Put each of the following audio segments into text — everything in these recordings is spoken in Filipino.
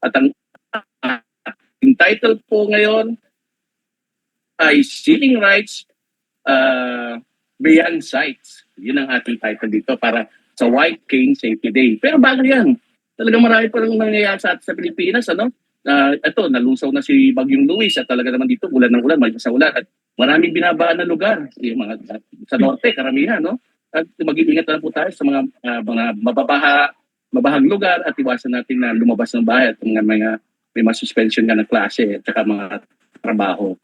At ang title po ngayon ay Civil Rights Beyond Sights. Yun ang ating title dito para sa White Cane Safety Day. Pero bago yan, talagang marami pa rin nangyayari sa Pilipinas. Ito, nalusaw na si Bagyong Luis at talaga naman dito, ulan ng ulan, may sa ulan. At maraming binabaan na lugar. Yung mga, sa norte, karamihan. No? At mag-iingat na po tayo sa mga mabahang lugar at iwasan natin na lumabas ng bahay at may mga suspension nga ng klase at saka mga trabaho.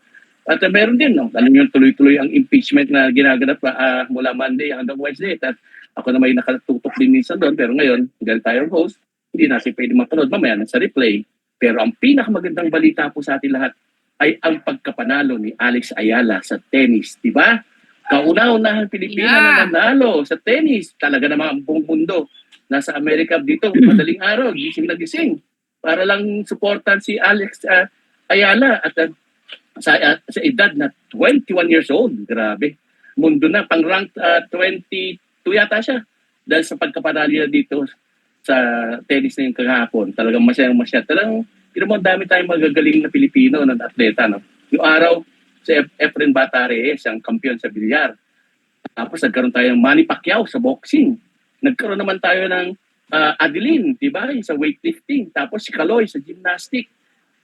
At meron din, no? Alam nyo, tuloy-tuloy ang impeachment na ginaganap mula Monday hanggang Wednesday. At ako na may nakatutok din minsan doon. Pero ngayon, dahil tayo host, hindi natin pwede mapanood. Mamaya na sa replay. Pero ang pinakamagandang balita po sa atin lahat ay ang pagkapanalo ni Alex Ayala sa tennis. Diba? Kauna-unahang Pilipina na nanalo sa tennis. Talaga naman ang buong mundo. Nasa Amerika dito, madaling araw, gising na gising. Para lang supportan si Alex Ayala. At sa edad na 21 years old. Grabe. Mundo na. Pang-rank 22 yata siya. Dahil sa pagkapanalo niya dito sa tennis na yung kahapon. Talagang masaya. Talagang, dami tayong magagaling na Pilipino na atleta. No? Yung araw, si Efren Bata Reyes, ang kampiyon sa bilyar. Tapos nagkaroon tayo ng Manny Pacquiao sa boxing. Nagkaroon naman tayo ng Adeline, di ba? Sa weightlifting. Tapos si Kaloy sa gymnastic.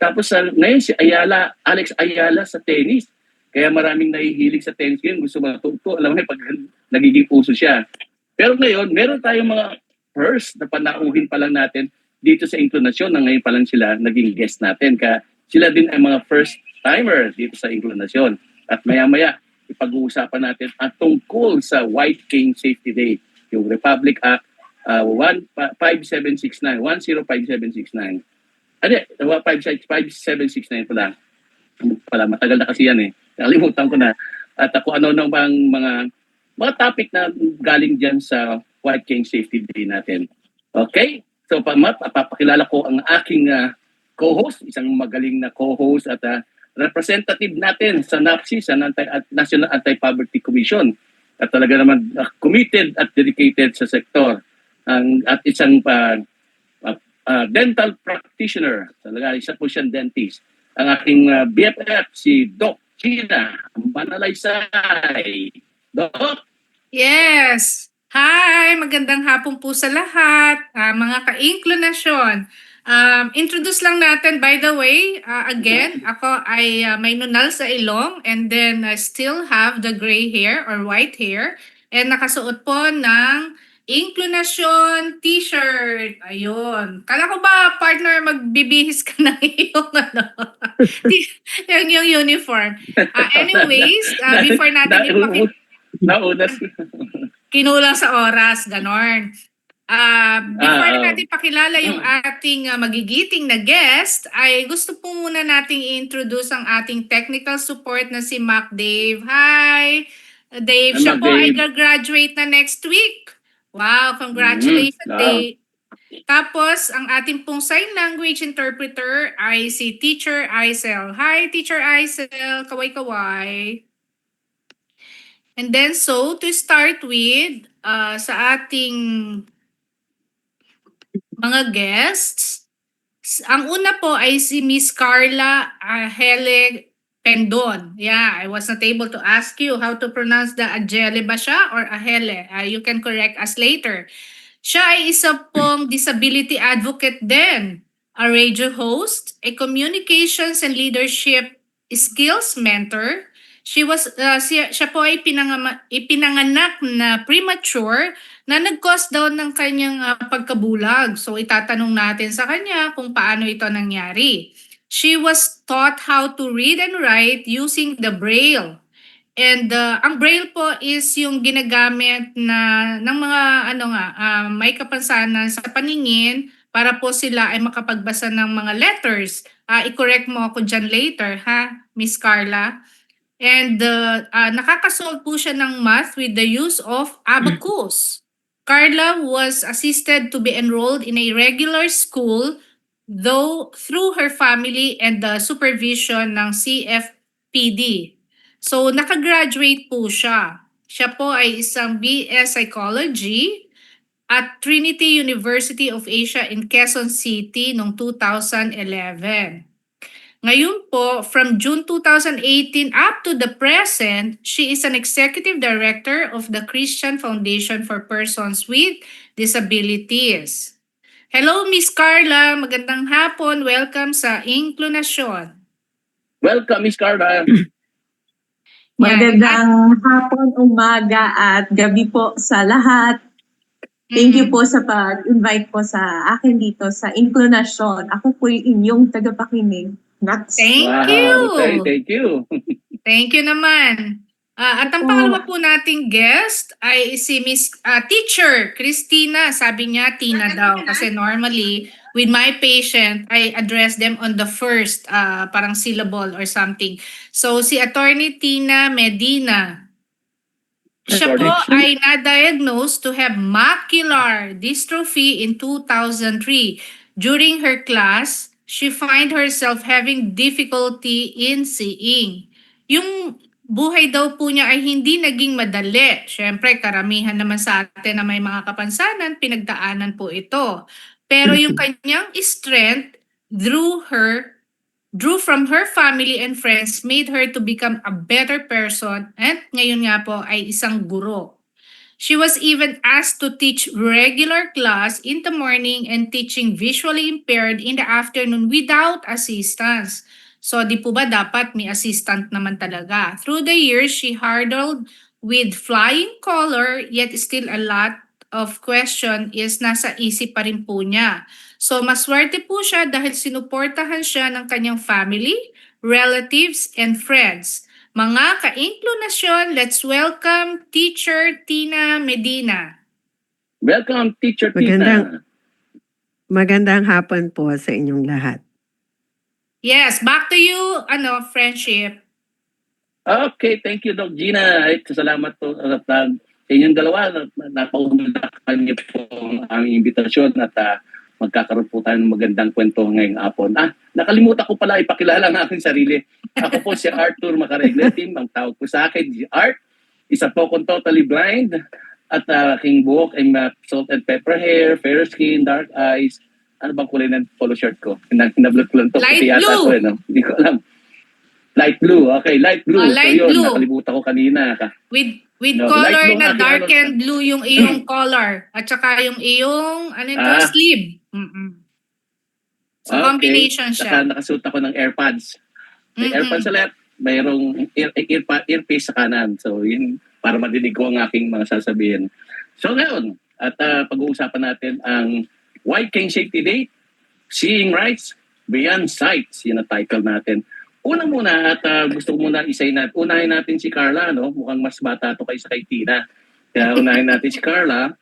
Tapos ngayon si Alex Ayala sa tennis. Kaya maraming nahihilig sa tennis ngayon. Gusto matuto. Alam mo pag nagiging puso siya. Pero ngayon, meron tayong mga first na panauhin pa lang natin dito sa Inclinasyon na ngayon pa lang sila naging guest natin. Kaya sila din ay mga first timer dito sa Inclinasyon. At maya-maya, ipag-uusapan natin at tungkol sa White Cane Safety Day. Yung Republic Act 15769, 105769. 5769 pala. Matagal na kasi yan eh. Nakalimutan ko na. At ako ano nang bang mga topic na galing dyan sa White Cane Safety Day natin. Okay? So, papakilala ko ang aking co-host, isang magaling na co-host at representative natin sa NAPSI, sa National Anti-Poverty Commission. At talaga naman committed at dedicated sa sektor. At isang dental practitioner. Talaga, isa po siyang dentist. Ang aking BFF, si Doc Gina Manalaysay. Doc? Yes! Hi! Magandang hapon po sa lahat, mga ka-Inclinasyon. Introduce lang natin, by the way, again, ako ay may nunal sa ilong and then I still have the gray hair or white hair and nakasuot po ng Inclinasyon t-shirt. Ayun. Kala ko ba, partner, magbibihis ka ng iyong yung uniform. Anyways, before natin Nauna kinulang sa oras, ganon. Before natin pakilala yung ating magigiting na guest, ay gusto po muna nating i-introduce ang ating technical support na si Mac Dave. Hi! Dave, siya po ay graduate na next week. Wow, congratulations, Dave. Tapos, ang ating pong sign language interpreter ay si Teacher Aisel. Hi, Teacher Aisel. Kaway-kaway. And then, so, to start with, sa ating mga guests, ang una po ay si Miss Carla Hele Pendon. Yeah, I was not able to ask you how to pronounce the Ajele ba siya or Ahele. You can correct us later. Siya ay isa pong disability advocate din, a radio host, a communications and leadership skills mentor. Siya po ay ipinanganak na premature na nag-cause daw ng kanyang pagkabulag. So itatanong natin sa kanya kung paano ito nangyari. She was taught how to read and write using the Braille. And ang Braille po is yung ginagamit na ng mga may kapansanan sa paningin para po sila ay makapagbasa ng mga letters. I-correct mo ako dyan later, ha, Miss Carla? And nakakasolve po siya ng math with the use of abacus. Carla was assisted to be enrolled in a regular school though through her family and the supervision ng CFPD. So nakagraduate po siya. Siya po ay isang BS Psychology at Trinity University of Asia in Quezon City noong 2011. Ngayon po, from June 2018 up to the present, she is an executive director of the Christian Foundation for Persons with Disabilities. Hello, Miss Carla. Magandang hapon. Welcome sa Inclunasyon. Welcome, Miss Carla. Magandang hapon, umaga at gabi po sa lahat. Thank you po sa pag-invite po sa akin dito sa Inclunasyon. Ako po yung inyong tagapakinig. Thank Wow, you. thank you. Thank you naman. At ang pangalawa po nating guest ay si Miss Teacher Christina. Sabi niya Tina daw kasi normally with my patient, I address them on the first parang syllable or something. So si Attorney Tina Medina. Siya po ay na-diagnosed to have macular dystrophy in 2003. During her class, she find herself having difficulty in seeing. Yung buhay daw po niya ay hindi naging madali. Siyempre, karamihan naman sa atin na may mga kapansanan, pinagdaanan po ito. Pero yung kanyang strength drew from her family and friends made her to become a better person and ngayon nga po ay isang guro. She was even asked to teach regular class in the morning and teaching visually impaired in the afternoon without assistance. So di po ba dapat may assistant naman talaga? Through the years, she hurdled with flying color yet still a lot of question is nasa isip pa rin po niya. So maswerte po siya dahil sinuportahan siya ng kanyang family, relatives, and friends. Mga ka-Inclunasyon, let's welcome Teacher Tina Medina. Welcome, Teacher Tina. Magandang hapon po sa inyong lahat. Yes, back to you, friendship. Okay, thank you, Doc Gina. Ay, salamat po sa inyong dalawa. Napaunlakan niyo po ang aming imbitasyon at magkakaroon po tayo ng magandang kwento ngayong hapon. Nakalimutan ko pala ipakilala ang aking sarili. Ako po si Arthur Macaregle. Ang tawag po sa akin, si Art. Isa po akong totally blind at aking buhok ay salt and pepper hair, fair skin, dark eyes. Ano bang kulay ng polo shirt ko? Hinablot ko lang to. Light Kasi yata blue. ko, no? Hindi ko alam. Light blue. Okay, light blue. Light so yun, blue. nakalimutan ko kanina. With No, color light blue na nga, dark kinalot and blue yung iyong color. At saka yung iyong, sleeve. So, combination Saka siya. nakasuot ako ng AirPods. May Mm-mm. AirPods sa left, mayroong earpiece sa kanan. So, yun, para madinig ko ang aking mga sasabihin. So, ngayon, at pag-uusapan natin ang White Cane Safety Day, Seeing Rights Beyond Sights. Yun ang title natin. Una muna, at gusto ko muna unahin natin si Carla, no? Mukhang mas bata to kaysa kay Tina. Kaya unahin natin si Carla.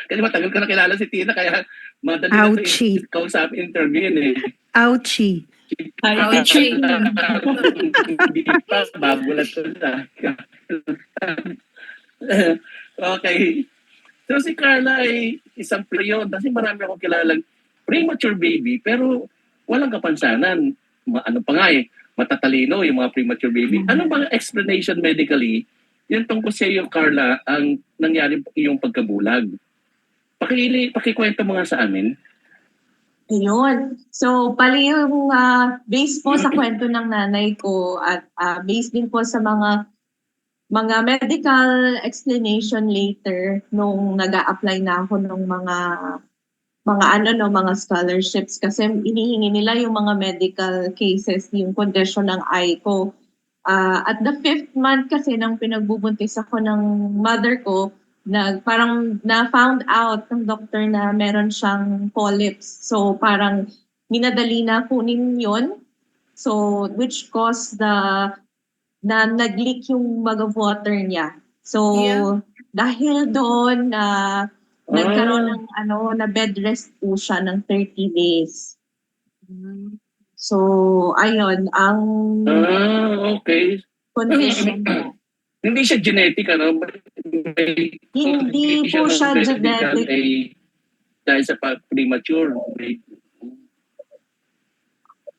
Kasi matagal ko na kilala si Tina, kaya madali na Ouchie. ito kausap interview eh. Ouchie. Ouchie. Hindi pa, babulat ko na. Okay. So si Carla ay isang playon kasi marami akong kilalang premature baby pero walang kapansanan. Ano pa nga matatalino yung mga premature baby. Ano bang explanation medically yung tungkol sa iyo, Carla, ang nangyari iyong pagkabulag? Pakikwento mo nga sa amin. Ayun. So, pali yung based po sa kwento ng nanay ko at based din po sa mga medical explanation later nung nag-a-apply na ako ng mga scholarships kasi inihingi nila yung mga medical cases, yung condition ng eye ko. At the 5th month kasi nang pinagbubuntis ako ng mother ko, parang na-found out ng doctor na meron siyang polyps. So parang minadali na kunin yun. So which caused na nag-leak yung bag of water niya. So dahil doon nagkaroon ng na bed rest po siya ng 30 days. So ayun ang Okay. condition niya. Hindi siya genetic, ano? Hindi po siya genetic. Dahil sa premature.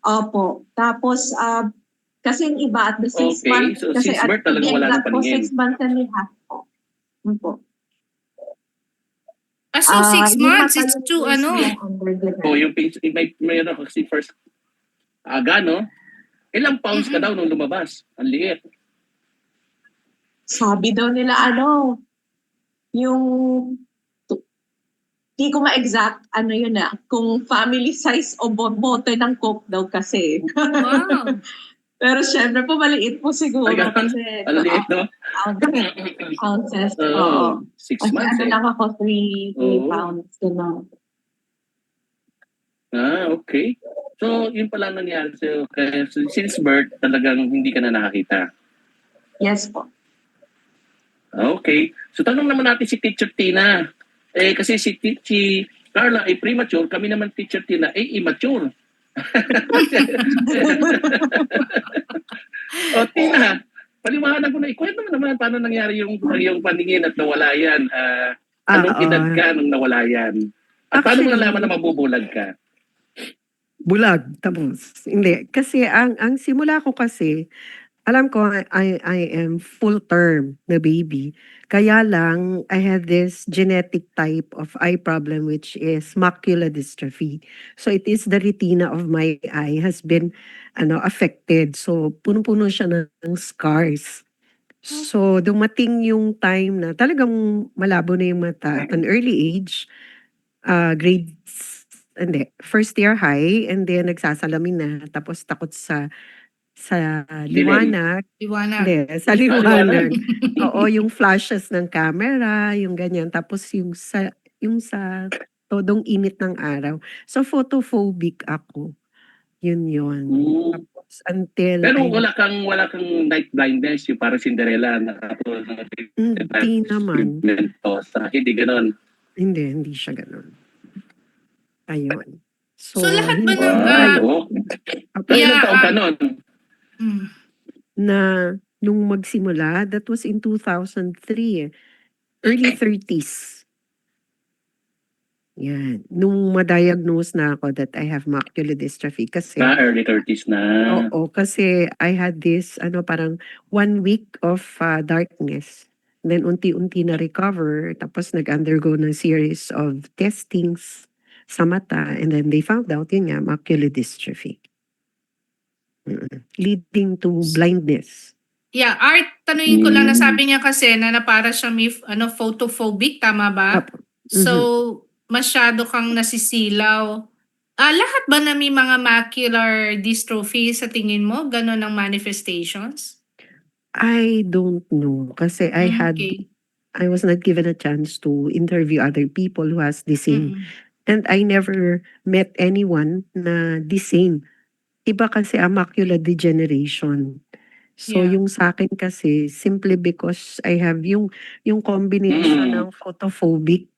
Opo. Tapos, kasi yung iba at the 6 months. So kasi 6 birth talagang wala ng paningin. 6 months na nila. Opo. So 6 Yung months mata is yung too first ano. yung under the O yung mayroon kasi first aga, no? Ilang pounds ka daw nung lumabas? Ang liit. Sabi daw nila yung di ko ma-exact ano yun kung family size o bote ng Coke daw kasi. Wow. Pero syempre po maliit po siguro Ay, ganun? kasi Ang liit, no? ounces. Oo. Oo. 6 Kasi months ano eh. lang ako, 3 Oo. pounds. Gano'n. Okay. So, yun pala ang nangyari sa'yo. Kaya since birth, talagang hindi ka na nakakita. Yes po. Okay. So, tanong naman natin si Teacher Tina. Kasi si Carla ay premature, kami naman Teacher Tina ay immature. O, Tina, paliwanag mo na, ikwento mo naman paano nangyari yung paningin at nawala yan. Anong edad Oo. ka nung nawala yan? At paano mo Actually, nalaman na mabubulag ka? bulag, tapos. Hindi. Kasi ang simula ko kasi, alam ko I am full term na baby. Kaya lang, I had this genetic type of eye problem which is macular dystrophy. So it is the retina of my eye has been affected. So puno-puno siya ng scars. So dumating yung time na talagang malabo na yung mata at an early age, grades, hindi, first year high, and then nagsasalamin na, tapos takot sa Dilim. liwanag. Liwanag. Hindi, sa Liwanag. liwanag. Oo, yung flashes ng camera, yung ganyan. Tapos yung sa todong init ng araw. So photophobic ako. Yun yun. Mm. Tapos until Pero I, wala kang night blindness, yung parang Cinderella na katulad ng hindi naman. Mendoza. Hindi ganon. Hindi siya ganun. Ayun. So lahat ba hindi ng Wow. okay, Ilang Yeah, taon ka nun? mm, na nung magsimula, that was in 2003 eh. Early 30s. Yan. Nung ma-diagnose na ako that I have macular dystrophy kasi, Early 30s na. oo, kasi I had this, parang 1 week of darkness. Then unti-unti na recover, tapos nag-undergo ng series of testings sa mata, and then they found out, yun nga, macular dystrophy. Leading to blindness. yeah, Art, tanungin ko lang, Mm. nasabi niya kasi na para siya may photophobic, tama ba? Apo. So, masyado kang nasisilaw. Lahat ba na may mga macular dystrophy sa tingin mo? Ganon ang manifestations? I don't know kasi Okay. I was not given a chance to interview other people who has the same. Mm-mm. And I never met anyone na the same. Iba kasi ang macular degeneration. So Yeah. yung sa akin kasi simply because I have yung combination ng photophobic,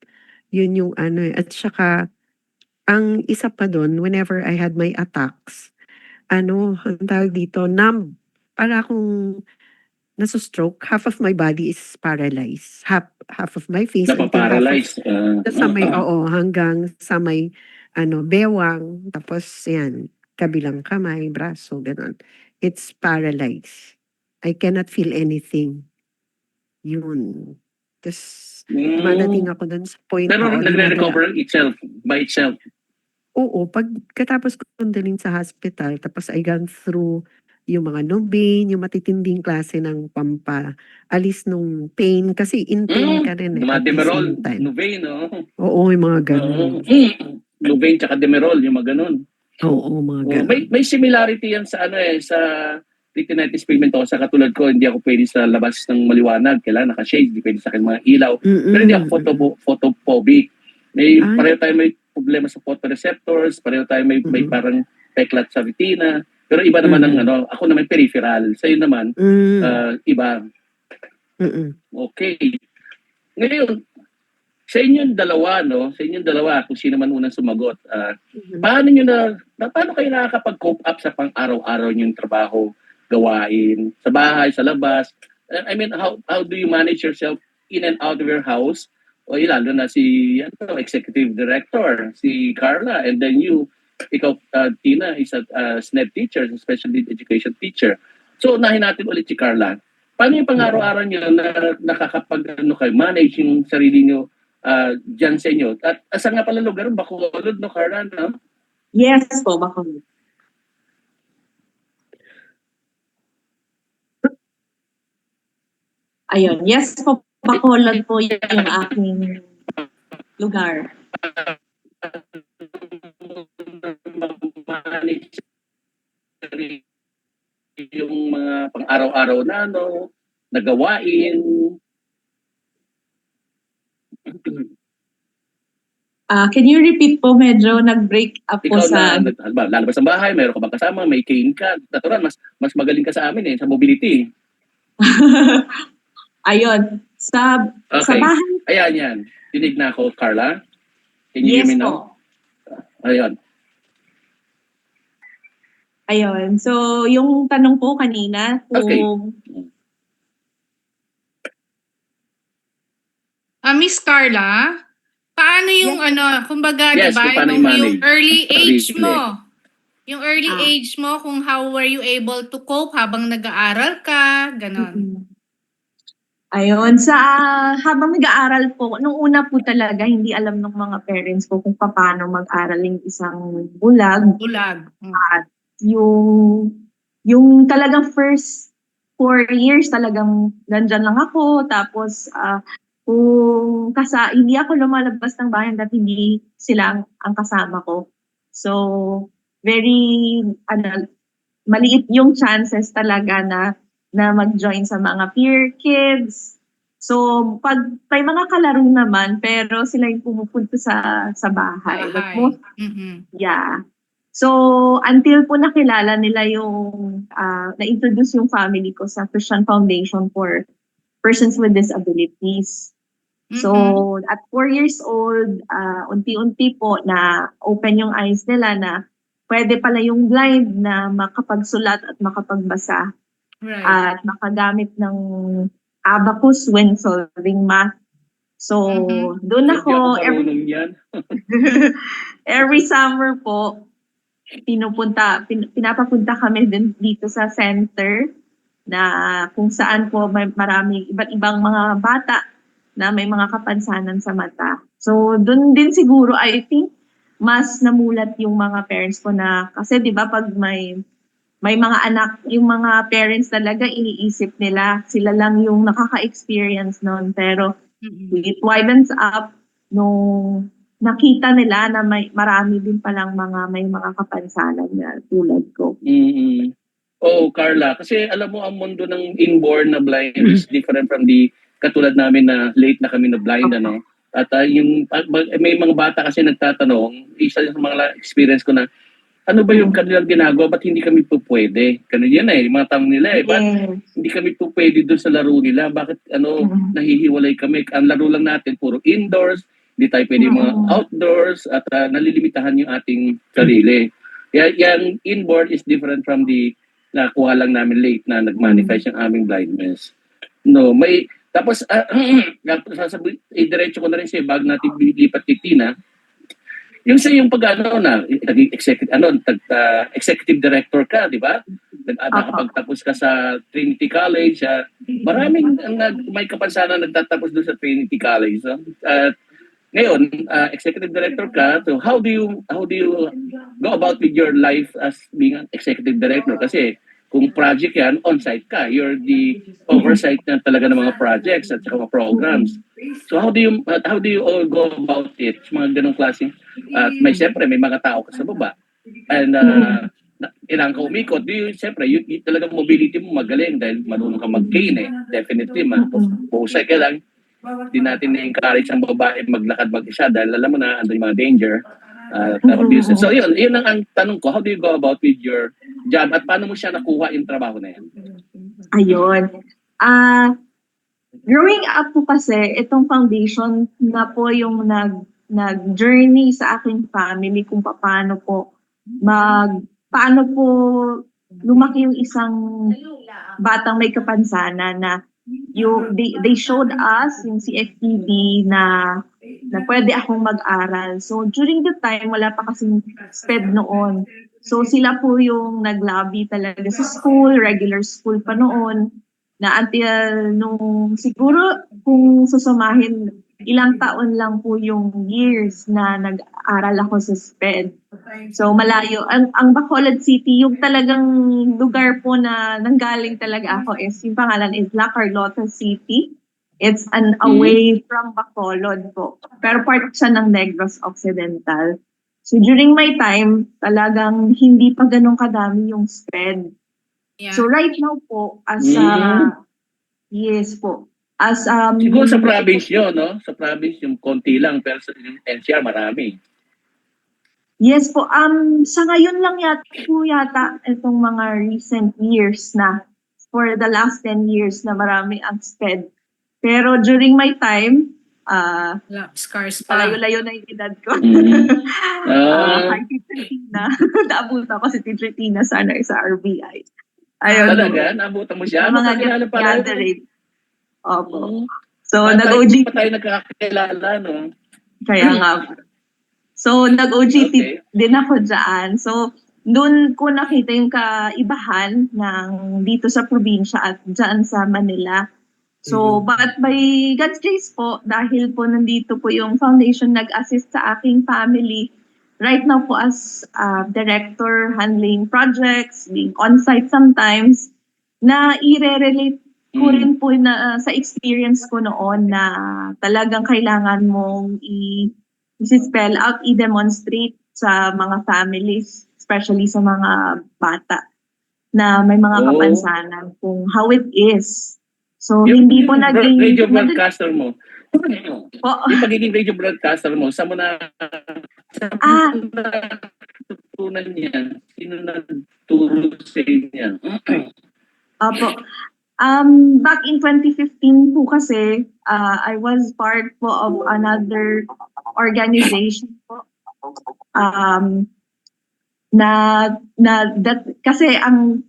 yun yung at saka ang isa pa dun, whenever I had my attacks, ang tawag dito, numb. Para akong naso-stroke, half of my body is paralyzed. Half of my face until half of Napaparalyze. sa may, oo, hanggang sa may bewang, tapos yan, kabilang kamay, braso, ganun. It's paralyzed. I cannot feel anything. Yun. Tapos dumadating ako dun sa point Pero na, nagre-recover itself, by itself. oo, pagkatapos ko dalhin sa hospital, tapos I gone through yung mga Novain, yung matitinding klase ng pampaalis nung pain, kasi in pain ka rin at the Demerol, same time. Novain, no? Oo, yung mga ganun. Novain tsaka Demerol, yung mga ganun. Oo, mga ganun. May similarity yan sa sa retinitis pigmentosa. Katulad ko, hindi ako pwede sa labas ng maliwanag. Kailangan naka-shade, hindi pwede sa akin mga ilaw. Pero hindi ako photophobic. Pareho tayo may problema sa photoreceptors, pareho tayo may parang peklat sa retina. Pero iba naman ang ako naman peripheral. Sa'yo naman, iba. Okay. Ngayon, sa inyong dalawa, kung sino man unang sumagot, paano kayo nakakapag-cope up sa pang-araw-araw niyong trabaho, gawain, sa bahay, sa labas? I mean, how do you manage yourself in and out of your house? O lalo na si executive director, si Carla, and then ikaw, Tina, is a SNED teacher, special need education teacher. So, unahin natin ulit si Carla. Paano yung pang-araw-araw niyo na nakakapag-manage yung sarili niyo dyan sa inyo. At asa nga pala lugar? Bacolod, no, Carla, no? Yes po, Bacolod. Ayun, yes po, Bacolod po yung aking lugar. Manage yung mga pang-araw-araw na nagawain. Can you repeat po? Medyo nag-break up po Ikaw sa... lalabas ng bahay, mayroon ka bang kasama, may cane ka. Natural, mas magaling ka sa amin sa mobility. Ayun, sa Okay. bahay. Ayan yan. Tinig na ako, Carla. Can you hear Yes me po. now? Ayan. Ayun. So, yung tanong po kanina, kung Okay. Miss Carla, paano yung kumbaga, Yes, 'di ba, kung paano yung i-manage early age sarili. mo. Yung early Ah. age mo, kung how were you able to cope habang nag-aaral ka, ganon. Ayun, habang nag-aaral po, nung una po talaga, hindi alam ng mga parents ko kung paano mag-aral yung isang bulag. Bulag. At yung talagang first 4 years talagang nandyan lang ako. Tapos kung hindi ako lumalabas ng bahay dahil hindi sila ang kasama ko. So, very maliit yung chances talaga na mag-join sa mga peer kids. So, pag may mga kalaro naman, pero sila yung pumupunta sa bahay. But most, yeah. So, until po nakilala nila na-introduce yung family ko sa Christian Foundation for Persons with Disabilities. So, at 4 years old, unti-unti po na open yung eyes nila na pwede pala yung blind na makapagsulat at makapagbasa. Right. At makagamit ng abacus when solving math. So, doon Hindi ako, ako marunong yan. every summer po, pinapapunta kami dito sa center na kung saan po may maraming iba't ibang mga bata na may mga kapansanan sa mata. So, doon din siguro, I think, mas namulat yung mga parents ko na, kasi di ba pag may mga anak, yung mga parents talaga iniisip nila, sila lang yung nakaka-experience nun. Pero it widens up nung nakita nila na marami din palang may mga kapansanan na tulad ko. Oh, Carla, kasi alam mo ang mundo ng inborn na blind is different from the katulad namin na late na kami na blind, ano? At may mga bata kasi nagtatanong, isa sa mga experience ko na, ano ba yung kanilang ginagawa? Ba't hindi kami po pwede? Ganun yan yung mga tanong nila Ba't hindi kami po pwede doon sa laro nila? Bakit nahihiwalay kami? Ang laro lang natin, puro indoors, hindi tayo pwede mga outdoors, at nalilimitahan yung ating sarili. Kaya yung inborn is different from the nakuha lang namin late na nag-manifest yung aming blindness. No, tapos, diretso ko na rin siya, bago natin lipat kay Tina, yung sa yung naging executive director ka, di ba? Nakapagtapos ka sa Trinity College. Maraming may kapansanan nagtatapos doon sa Trinity College. Ngayon, executive director ka. So how do you go about with your life as being an executive director? Kasi kung project yan, on-site ka. You're the oversight na talaga ng mga projects at saka mga programs. So how do you all go about it? Mga ganong klaseng siyempre may mga tao ka sa baba. And kailangan ka umikot. Siyempre, talagang mobility mo magaling dahil marunong ka mag-cane Definitely, mahusay ka lang. Hindi natin na-encourage ang babae maglakad mag-isa dahil alam mo na ano yung mga danger. So yun ang tanong ko. How do you go about with your job at paano mo siya nakuha yung trabaho na yan? Ayun. Growing up po kasi, itong foundation na po yung nag-journey sa aking family kung paano po lumaki yung isang batang may kapansanan na they showed us yung CFPB na pwede akong mag-aral. So during the time, wala pa kasing SPED noon. So sila po yung nag-lobby talaga sa school, regular school pa noon, na until nung siguro kung susumahin ilang taon lang po yung years na nag-aral ako sa SPED. So malayo. Ang Bacolod City, yung talagang lugar po na nanggaling talaga ako is, yung pangalan is La Carlota City. It's an away from Bacolod po. Pero part siya ng Negros Occidental. So during my time, talagang hindi pa ganun kadami yung SPED. Yeah. So right now po, as yes po. As Siguro sa province yun, no? Sa province yung konti lang, pero sa yung NCR marami. Yes po. Sa ngayon lang yata itong mga recent years na, for the last 10 years na marami ang SPED. Pero during my time, Scars pa. palayo-layo na yung edad ko. Kay Teacher Tina. Naabutan ko si Teacher Tina sa RBI. Ayun. Talaga? Naabutan mo siya? Sa mga Magkakilala pala. gathering. Opo. Mm. So, Patay- nag-OJT. pa tayo nagkakilala, no? Kaya nga. So, nag-OJT Okay. din ako dyan. So, doon ko nakita yung kaibahan ng dito sa probinsya at dyan sa Manila. So, but by God's grace po, dahil po nandito po yung foundation nag-assist sa aking family, right now po as director handling projects, being on-site sometimes, na i-relate ko rin po na sa experience ko noon na talagang kailangan mong i-spell out, i-demonstrate sa mga families, especially sa mga bata, na may mga kapansanan kung how it is. So, hindi po naging... radio broadcaster mo. Po, Yung pagiging radio broadcaster mo, saan mo na natutunan niyan? Sino nagturo sa inyo? Opo. Back in 2015 po kasi, I was part po of another organization po. Kasi ang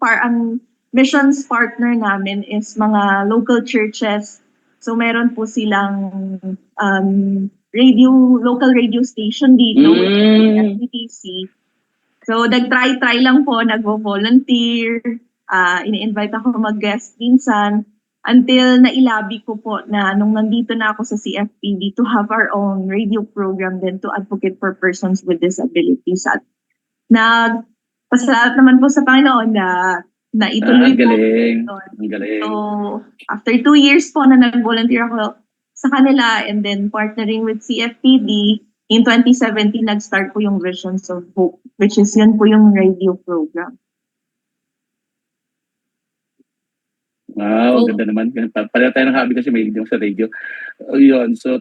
missions partner namin is mga local churches. So meron po silang local radio station dito, FPTC. So nag-try lang po, nagvo-volunteer, ini-invite ako mag-guest minsan, until nailabi ko po na nung nandito na ako sa CFPB to have our own radio program then to advocate for persons with disabilities. At nagpasalamat naman po sa Panginoon na ituloy po. Ang galing. So, after 2 years po na nag-volunteer ako sa kanila and then partnering with CFPB, in 2017, nag-start po yung Visions of Hope, which is yun po yung radio program. Wow, ganda naman. Pareho tayo ng hobby kasi may yung sa radio. Yun. So,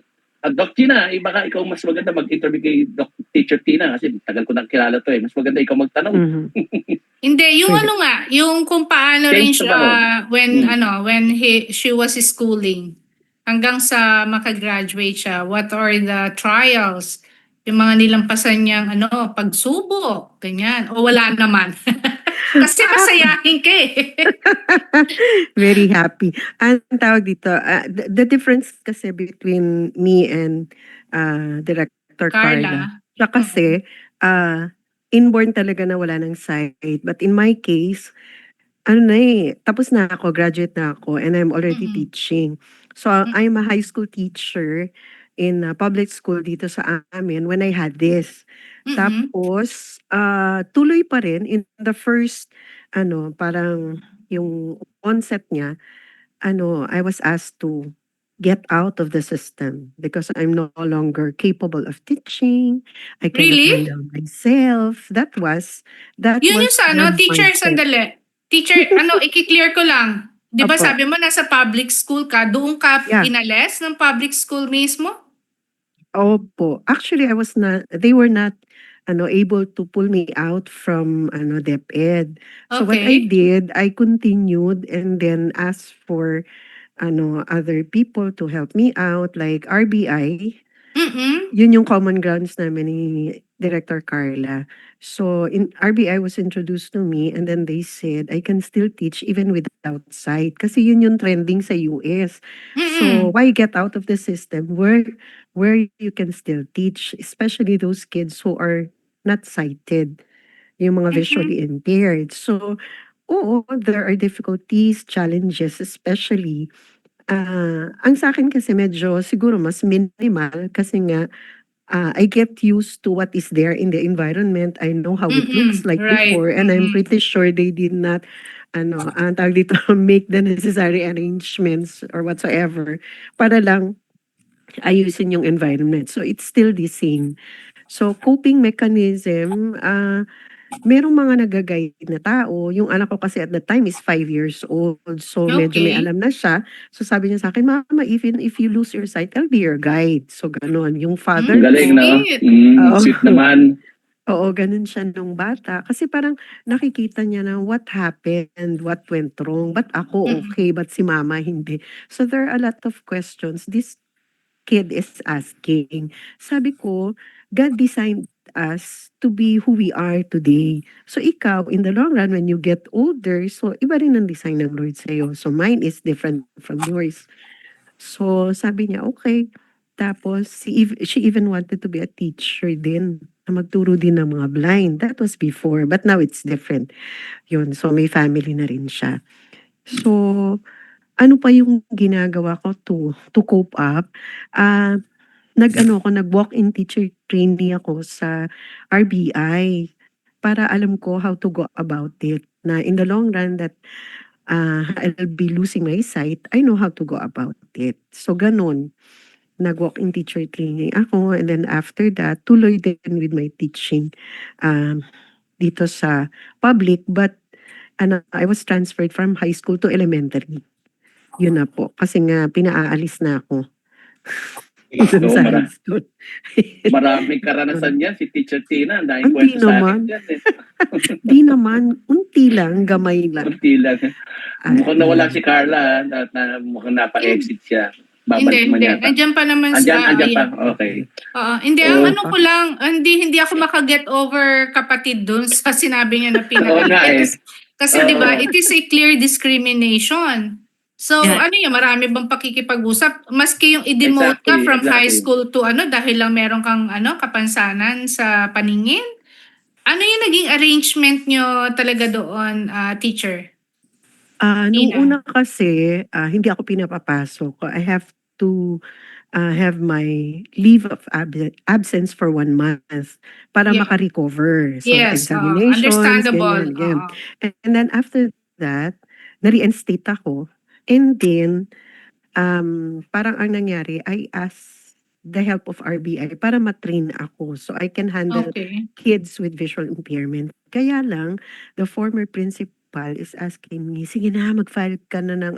Doc Tina, baka ikaw mas maganda mag-interview kay Teacher Tina kasi tagal ko nang kilala to eh. Mas maganda ikaw magtanong. Hindi, yung yung kung paano rin Change siya when she was schooling hanggang sa makagraduate siya. What are the trials? Yung mga nilampasan niyang pagsubok, ganyan. O wala naman. Kasi masayahin ka eh. Very happy. Ang tawag dito, the difference kasi between me and Director Carla, siya kasi inborn talaga na wala ng sight. But in my case, tapos na ako, graduate na ako, and I'm already teaching. So I'm a high school teacher in a public school dito sa amin when I had this. Tapos, tuloy pa rin in the first, parang yung onset niya, I was asked to get out of the system because I'm no longer capable of teaching. I cannot Really? handle myself. That was Yun yung sa God's teacher, mindset. sandali. Teacher, i-clear ko lang. Di ba Opo. sabi mo nasa public school ka, doon ka Yeah. inales ng public school mismo? Opo. Actually, they were not able to pull me out from DepEd. So what I Okay. did, I continued and then asked for other people to help me out like RBI. Yun yung common grounds namin ni Director Carla. So in RBI was introduced to me and then they said I can still teach even without sight kasi yun yung trending sa US. So why get out of the system where you can still teach, especially those kids who are not sighted, yung mga visually impaired. So oo, there are difficulties, challenges, especially Ang sa'kin kasi medyo siguro mas minimal kasi nga, I get used to what is there in the environment. I know how it looks like Right. before, and I'm pretty sure they did not anong tawag dito, make the necessary arrangements or whatsoever para lang ayusin yung environment. So, it's still the same. So, coping mechanism, merong mga naga-guide na tao. Yung anak ko kasi at that time is 5 years old. So, medyo may Okay. alam na siya. So, sabi niya sa'kin, "Mama, even if you lose your sight, I'll be your guide." So, gano'n. Yung father Ang galing, ko, no? Sweet. oo. Sweet naman. Oo, gano'n siya nung bata. Kasi parang nakikita niya na what happened, what went wrong, ba't ako Mm. okay, ba't si mama hindi? So, there are a lot of questions this kid is asking. Sabi ko, God designed us to be who we are today. So ikaw, in the long run, when you get older, so iba rin ang design ng Lord sa'yo. So mine is different from yours. So sabi niya, okay. Tapos she even wanted to be a teacher din, na magturo din ng mga blind. That was before, but now it's different. Yun, so may family na rin siya. So, ano pa yung ginagawa ko to cope up? Ah, nag-walk-in teacher trainee ako sa RBI para alam ko how to go about it. Na in the long run that I'll be losing my sight, I know how to go about it. So ganun, nag-walk-in teacher training ako, and then after that, tuloy din with my teaching dito sa public, but I was transferred from high school to elementary. Yun na po, kasi nga pinaalis na ako dun So, sa high school. maraming karanasan yan si Teacher Tina. Ang daming Hindi kwento sa akin naman. dyan eh. Di naman, unti lang, gamay lang. Kunti lang. Mukhang nawala Mm. si Carla at mukhang napa-exit siya. Babalik Hindi, man hindi. yata. Nandiyan pa naman Andyan pa. yeah. Okay. Oo, hindi ang Oo. ano ko lang, hindi ako maka-get over kapatid dun sa sinabi niya na Oo nga eh. Kasi Oo. 'di ba, it is a clear discrimination. So Yeah. ano yun, marami bang pakikipag-usap maski yung i-demote ka Exactly, from high exactly. school to dahil lang meron kang kapansanan sa paningin? Ano yung naging arrangement nyo talaga doon, teacher? Nung Tina? una kasi, hindi ako pinapapasok. I have to have my leave of absence for 1 month para Yeah. maka-recover. So the Yes, examinations, understandable. ganyan, ganyan. Oo. And then after that, na-reinstate ako. And then, parang ang nangyari, I asked the help of RBI para matrain ako so I can handle Okay. kids with visual impairment. Kaya lang, the former principal is asking me, sige na, mag-file ka na ng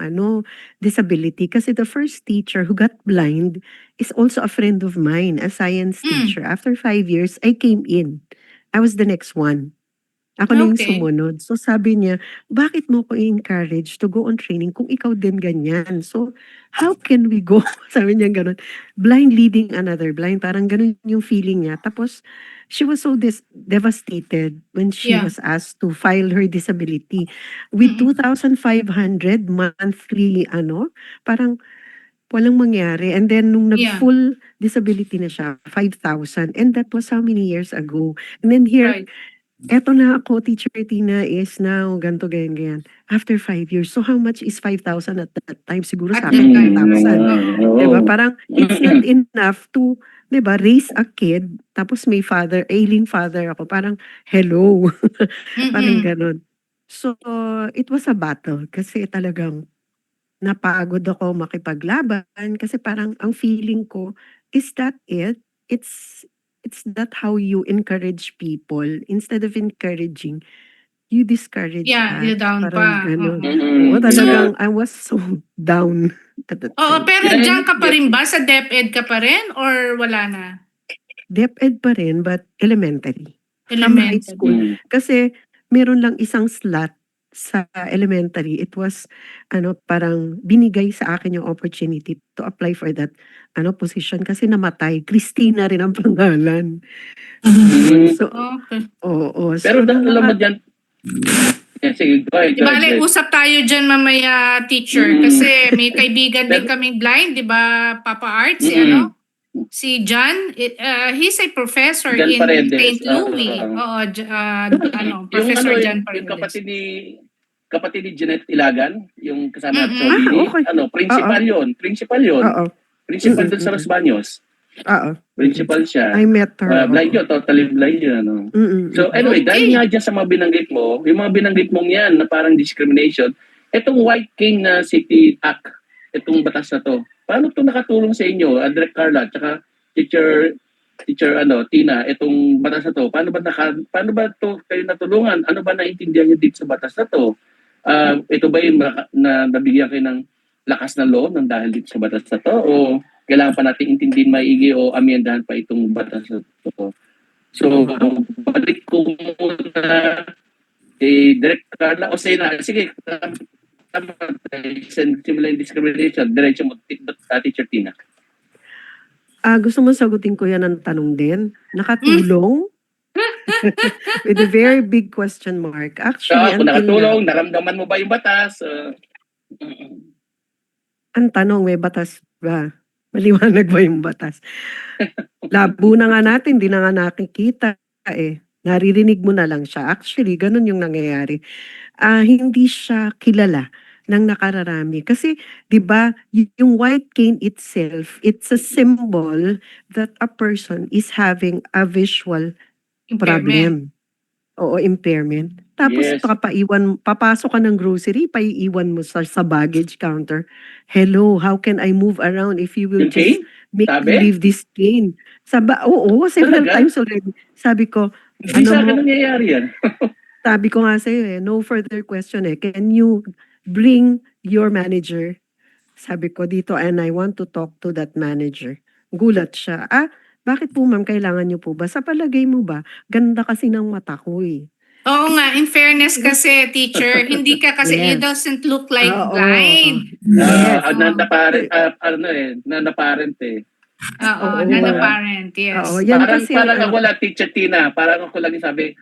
disability. Kasi the first teacher who got blind is also a friend of mine, a science teacher. After 5 years, I came in. I was the next one. Ako na yung Okay. sumunod. So sabi niya, bakit mo ko i-encourage to go on training kung ikaw din ganyan? So, how can we go? Sabi niya gano'n. Blind leading another blind. Parang gano'n yung feeling niya. Tapos, she was so devastated when she Yeah. was asked to file her disability. With Mm-mm. 2,500 monthly, parang walang mangyari. And then, nung Yeah. nag-full disability na siya, 5,000. And that was how many years ago? And then here, Right. eto na ako, Teacher Tina is now ganto, ganyan, ganyan. After 5 years. So how much is 5,000 at that time? Siguro At sa that akin, time. 10,000. Oo. Diba? Parang it's not enough to, diba, raise a kid. Tapos may ailing father ako. Parang, hello. Parang Mm-mm. ganon. So, it was a battle. Kasi talagang napagod ako makipaglaban. Kasi parang ang feeling ko, is that it? It's that how you encourage people. Instead of encouraging, you discourage Yeah, you us. down Parang pa. gano'n. Oo. Oo, So, talagang I was so down at that time. pero Yeah, diyan ka pa yeah. rin ba? Sa DepEd ka pa rin or wala na? DepEd pa rin, but elementary. From high Elementary. school. Kasi meron lang isang slot sa elementary. It was, parang binigay sa akin yung opportunity to apply for that position kasi namatay. Christina rin ang pangalan. So, Okay. oo. Pero So, nung alam mo dyan, sige, go ahead, Di go ahead, bale, go ahead. usap tayo dyan mamaya, teacher. Mm. Kasi may kaibigan din Pero- kaming blind, di ba, Papa Art? Si Mm. Si John, he's a professor John in Paredes. St. Louis. Oo, professor John Yung Paredes. kapatid ni kapatid ni Jeanette Ilagan, yung kasama natin sa Mm-mm. OBD. okay. Principal yun. Principal yun. Oo. Principal dun sa Los Baños. Oo. Principal siya. I met her. Blind yun, totally blind yun. Ano. So anyway, dahil nga dyan sa mga binanggit mo, yung mga binanggit mong yan na parang discrimination, itong White Cane na City Act, itong batas na to, paano to nakatulong sa inyo, Direk Carla, tsaka teacher Tina, itong batas na to, paano ba to kayo natulungan? Ano ba naintindihan niyo dito sa batas na to? Ito ba yung na nabigyan kayo ng lakas na loob ng dahil dito sa batas na to? O kailangan pa natin intindihin maigi o amyendahan pa itong batas na to? So, balik ko muna Direk Carla o Sena. Sige, similar discrimination. Diretso mo, Teacher Tina. Gusto mo sagutin ko yan ng tanong din? Nakatulong? With a very big question mark. So, Actually, kung until nakatulong, naramdaman mo ba yung batas? ang tanong, may batas ba? Maliwanag ba yung batas? Labo na nga natin, di na nga nakikita eh. Naririnig mo na lang siya. Actually, ganun yung nangyayari. Hindi siya kilala ng nakararami. Kasi, di ba, yung white cane itself, it's a symbol that a person is having a visual Impairment. problem. Oo, impairment. Tapos Yes. papasok ka ng grocery, paiiwan mo sa baggage counter. Hello, how can I move around if you will Yung just cane? make Sabi? me leave this cane? Oo, several Talaga? times already. Sabi ko, Hindi sa akin mo, nangyayari yan. sabi ko nga sa'yo no further question Can you bring your manager? Sabi ko dito, and I want to talk to that manager. Gulat siya. Bakit po ma'am, kailangan niyo po ba? Sa palagay mo ba, ganda kasi ng mata ko eh. Oo nga, in fairness kasi, teacher, hindi ka kasi, you Yes. doesn't look like Oo. blind. Yes. Nanaparent eh. Oo, Oo. nanaparent, yes. Oo, yan Parang kasi ang- ako lang, Teacher Tina, parang ako lang yung sabi,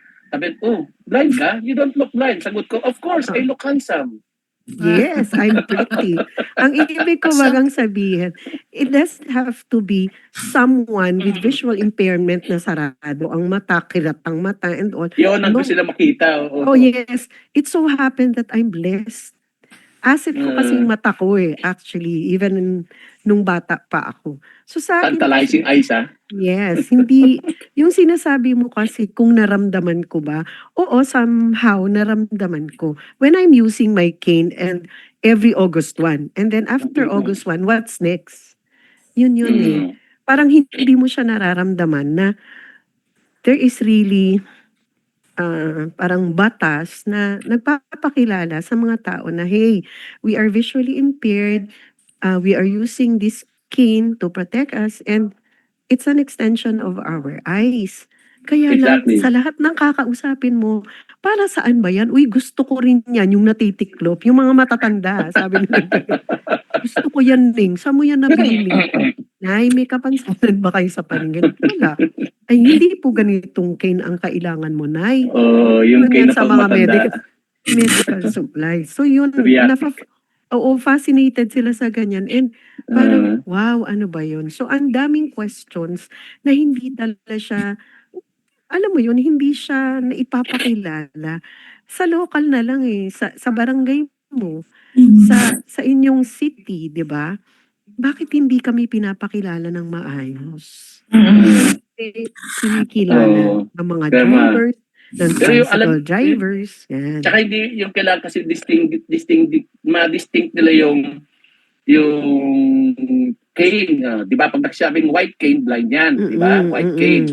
blind ka? You don't look blind. Sagot ko, of course, I look handsome. Yes, I'm pretty. Ang ibig ko bagang sabihin, it doesn't have to be someone with visual impairment na sarado ang mata, kirat ang mata and all. Yun ang No. gusto nila makita. Oh yes, it so happened that I'm blessed. Asset ko kasi yung mata ko actually, even nung bata pa ako. So sa akin, Tantalizing eyes, ha? yes, hindi, yung sinasabi mo kasi kung naramdaman ko ba, oo, somehow naramdaman ko. When I'm using my cane and every August 1, and then after August 1, what's next? Yun eh. Parang hindi mo siya nararamdaman na there is really parang batas na nagpapakilala sa mga tao na, hey, we are visually impaired, we are using this cane to protect us, and it's an extension of our eyes. Kaya lang, Exactly. sa lahat ng kakausapin mo, para saan ba yan? Uy, gusto ko rin yan, yung natitiklop, yung mga matatanda, sabi nila. Gusto ko yan, Ning. Saan mo yan nabili? Nay, may kapansanan ba kayo sa paningin? Wala. Ay, hindi po ganitong cane ang kailangan mo, Nay. Yung Yun kay yan na sa mga pagmatanda. medical supplies. So yun, React. fascinated sila sa ganyan. And parang, wow, ano ba yun? So ang daming questions na hindi talaga siya, alam mo yun, hindi siya naipapakilala. Sa local na lang sa barangay mo, sa inyong city, di ba? Bakit hindi kami pinapakilala ng maayos? Kinikilala Oo. ng mga Tama. drivers, ng Pero yung tricycle drivers. Yan. Tsaka hindi yung kailangan kasi ma-distinct nila yung cane. Di ba? Pag nagsabing white cane, blind yan. Di ba? White cane.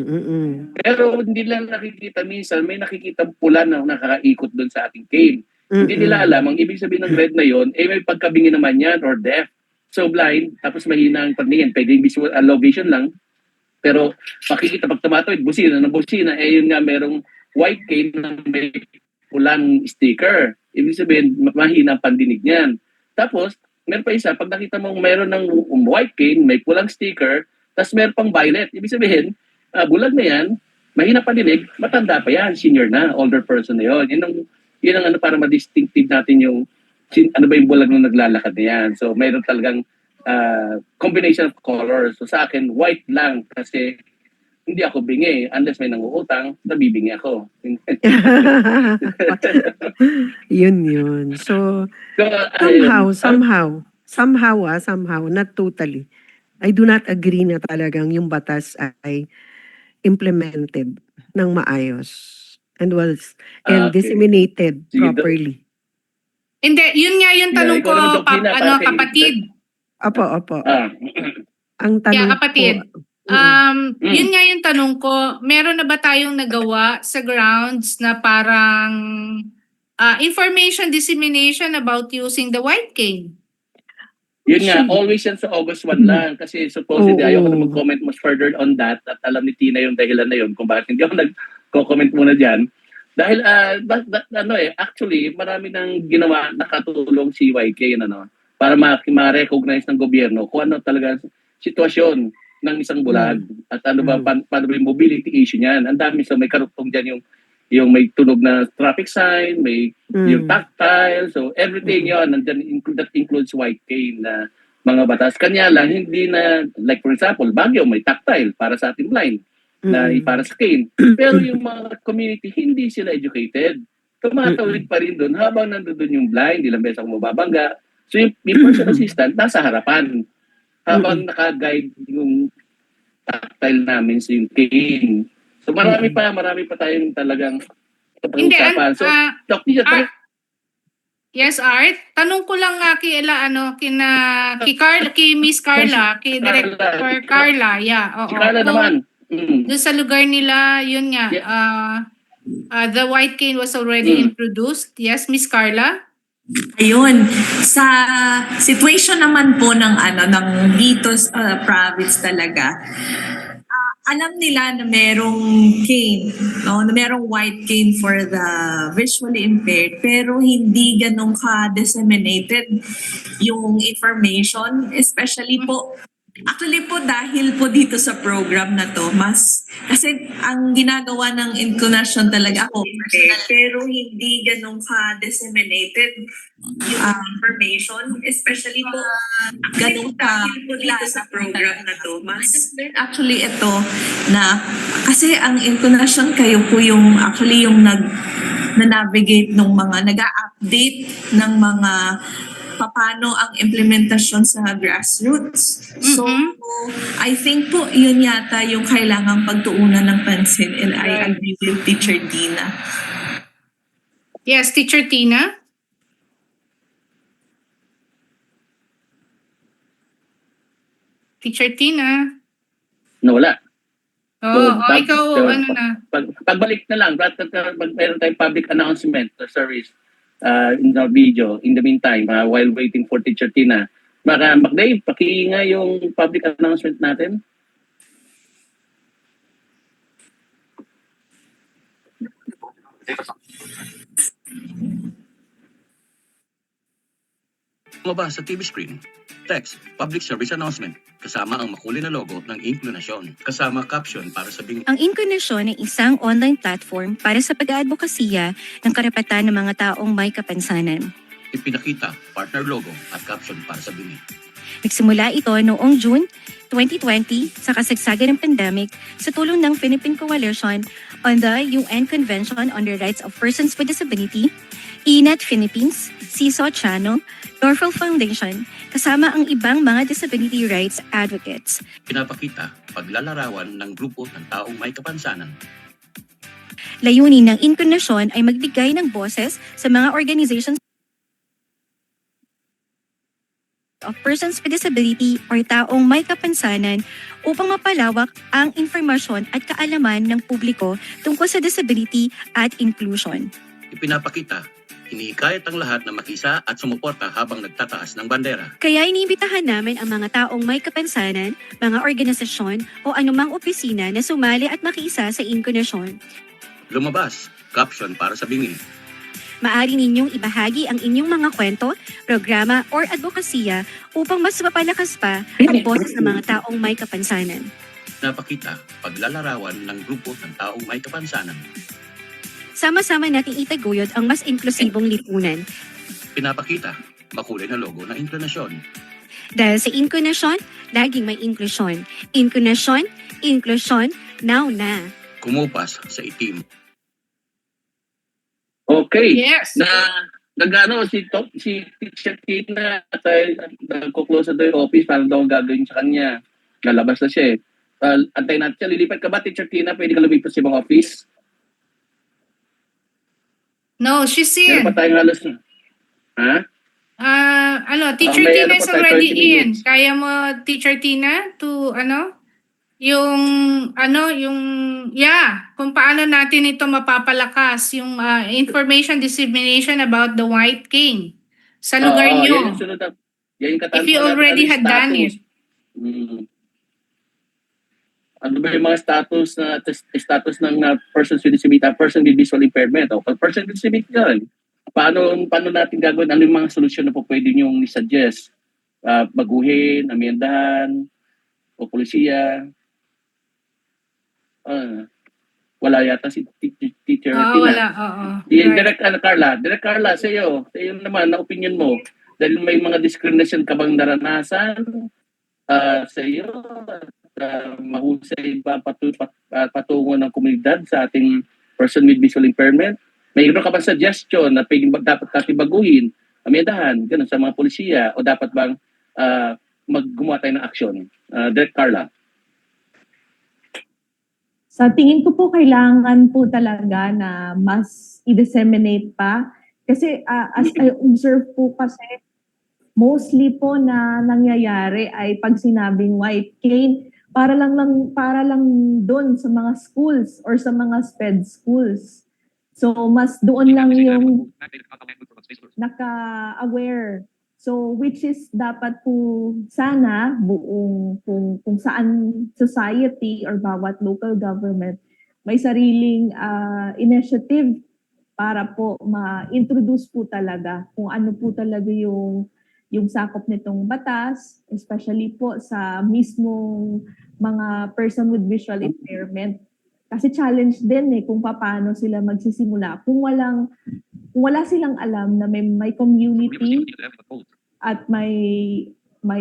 Pero hindi lang nakikita minsan, may nakikita pula na nakakaikot doon sa ating cane. Hindi nila alam, ang ibig sabihin ng red na yon, may pagkabingi naman yan or deaf. So blind, tapos mahina ang paningin. Pwede visual, low vision lang. Pero makikita pag tumatawid, busina ng busina. Yun nga, merong white cane na may pulang sticker. Ibig sabihin, mahina ang pandinig niyan. Tapos, meron pa isa, pag nakita mong meron ng white cane, may pulang sticker, tapos meron pang violet. Ibig sabihin, bulag na yan, mahina pandinig, matanda pa yan, senior na, older person na yun. Yun ang para ma-distinctive natin yung ano ba yung bulag na naglalakad na yan. So, mayroon talagang combination of colors. So, sa akin, white lang kasi hindi ako bingi. Unless may nanguutang, nabibingi ako. Yun. So, So, somehow, not totally. I do not agree na talagang yung batas ay implemented ng maayos and okay. disseminated Sige, properly. Hindi, yun nga yung Yeah, tanong ikaw ko, naman, Doc Gina, para kay- kapatid. Opo. Ah, Ang tanong kapatid. ko, Yun nga yung tanong ko, meron na ba tayong nagawa sa grounds na parang information dissemination about using the white cane? yun nga, Actually, always yan sa August 1 lang. Kasi supposedly, Oo. ayoko na mag-comment much further on that. At alam ni Tina yung dahilan na yun kung bakit hindi ako nag-comment muna dyan. Dahil, actually, marami nang ginawa, nakatulong si YK, para ma-recognize ng gobyerno kung ano talaga sitwasyon ng isang bulag. At ano ba, paano ba yung mobility issue niyan. Ang dami, so may karugtong dyan yung may tunog na traffic sign, may yung tactile, so everything yon nandiyan that includes white cane na mga batas. Kanya lang, hindi na, like for example, Baguio may tactile para sa ating blind, na para sa cane. Pero yung mga community, hindi sila educated. Tumatawid pa rin doon habang nandun yung blind, ilang beses ako mababangga. So yung person assistant, nasa harapan. Habang naka-guide yung tactile namin sa yung cane. So marami pa tayong talagang Hindi, pag-usapan. So, Doc, yes, Art. Tanong ko lang nga kay Miss Carla, kay Director Carla, oo. si Carla naman. Doon sa lugar nila, yun nga, the white cane was already introduced. Yes, Miss Carla? Ayun, sa situation naman po ng dito sa province talaga, alam nila na merong cane, no? Na merong white cane for the visually impaired, pero hindi ganun ka-disseminated yung information, especially po, actually po dahil po dito sa program na to, kasi ang ginagawa ng intonasyon talaga ako, pero hindi ganun ka-disseminated yung information, especially po ganun ka po dito sa program na to. Actually ito na, kasi ang intonasyon kayo po yung actually yung na-navigate ng mga nag-a-update ng mga paano ang implementasyon sa grassroots. So, I think po yun yata yung kailangang pagtuunan ng pansin, and I agree with Teacher Dina. Yes, Teacher Tina? Teacher Tina? Nawala. Ikaw, ano na? Pagbalik na lang, meron tayong public announcement or service in the video. In the meantime, while waiting for Teacher Tina, Dave, pakiinga yung public announcement natin. Lumabas sa TV screen, text, public service announcement, kasama ang makulay na logo ng Inklinasyon, kasama caption para sa bingi. Ang Inklinasyon ay isang online platform para sa pag-aadvokasya ng karapatan ng mga taong may kapansanan. Ipinakita, partner logo at caption para sa bingi. Nagsimula ito noong June 2020 sa kasagsagan ng pandemic sa tulong ng Philippine Coalition on the UN Convention on the Rights of Persons with Disability, INET Philippines, CISO Channel, Dorfel Foundation, kasama ang ibang mga disability rights advocates. Pinapakita, paglalarawan ng grupo ng taong may kapansanan. Layunin ng Inklinasyon ay magbigay ng boses sa mga organizations of persons with disability or taong may kapansanan upang mapalawak ang informasyon at kaalaman ng publiko tungkol sa disability at inclusion. Ipinapakita, hinihikayat ang lahat na makisa at sumuporta habang nagtataas ng bandera. Kaya iniimbitahan namin ang mga taong may kapansanan, mga organisasyon o anumang opisina na sumali at makiisa sa Inklinasyon. Lumabas, caption para sa bingi. Maaari ninyong ibahagi ang inyong mga kwento, programa or advokasya upang mas mapalakas pa ang boses ng mga taong may kapansanan. Pinapakita, paglalarawan ng grupo ng taong may kapansanan. Sama-sama nating itaguyod ang mas inklusibong lipunan. Pinapakita, makulay na logo ng Inklinasyon. Dahil sa Inklinasyon, laging may inklusyon. Inklinasyon, inklusyon, Now na. Kumupas sa itim. Okay. Yes. Nagano si Teacher Tina at nagko-close na yung office para daw ang gagawin sa kanya. Lalabas na siya eh. Antay natin siya. Lilipat ka ba, Teacher Tina? Pwede ka lumipat sa ibang office? No, she's Meron pa in. tayong halos na. Ha? Teacher may Tina ano is pa tayo, already 30 in. minutes. Kaya mo, Teacher Tina, to kung paano natin ito mapapalakas, yung information dissemination about the white cane sa lugar Yan nyo. yung sunod na. Yan yung If you already had done it. Ano ba yung mga status ng persons with disability, person with visual impairment? O pag person with disability yan, paano natin gagawin? Ano yung mga solusyon na po pwede niyong i-suggest? Baguhin, amendahan, o polisiya? Wala yata si Teacher Oo, Tina. wala. Oo. Yan, Right. Direct Carla, sa iyo naman, na opinion mo, dahil may mga discrimination ka bang naranasan sa iyo, mahusay ba patungo ng komunidad sa ating person with visual impairment? Mayroon ka ba suggestion na dapat natin baguhin, amendahan, ganun sa mga polisiya, o dapat bang gumawa tayo ng aksyon? Direct Carla. Sa tingin ko po kailangan po talaga na mas i-disseminate pa. Kasi as I observe po kasi, mostly po na nangyayari ay pag sinabing white cane, para lang doon sa mga schools or sa mga SPED schools. So mas doon lang yung naka-aware. So which is dapat po sana buong kung saan society or bawat local government may sariling initiative para po ma-introduce po talaga kung ano po talaga yung sakop nitong batas, especially po sa mismong mga person with visual impairment. Kasi challenge din kung paano sila magsisimula. Kung wala silang alam na may community at may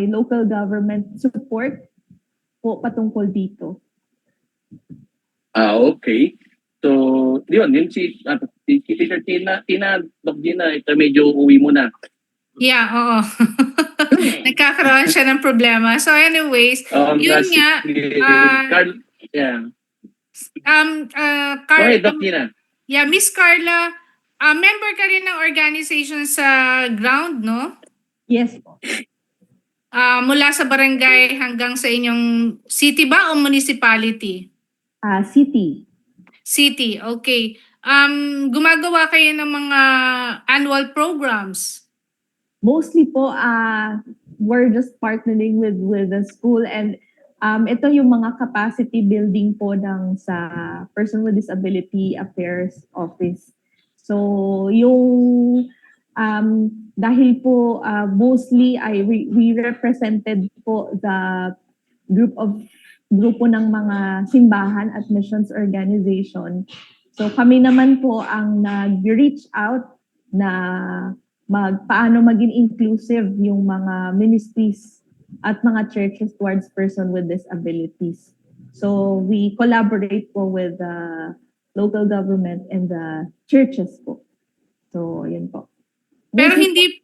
local government support po patungkol dito. Okay. So, yun si Teacher Tina, Doc Gina, ito medyo uwi mo na. Yeah, oo. Nagkakaroon siya ng problema. So anyways, yun nga, Carl, yeah. Go ahead, Doc Gina. Yeah, Miss Carla, member ka rin ng organization sa ground, no? Yes po. Mula sa barangay hanggang sa inyong city ba o municipality? City. City, okay. Gumagawa kayo ng mga annual programs? Mostly po, we're just partnering with the school, and ito yung mga capacity building po sa Person with Disability Affairs Office. So yung dahil po mostly we represented po the grupo ng mga simbahan at missions organization. So kami naman po ang nag-reach out na paano maging inclusive yung mga ministries at mga churches towards person with disabilities. So we collaborate po with the local government and the churches po. So yun po. Pero hindi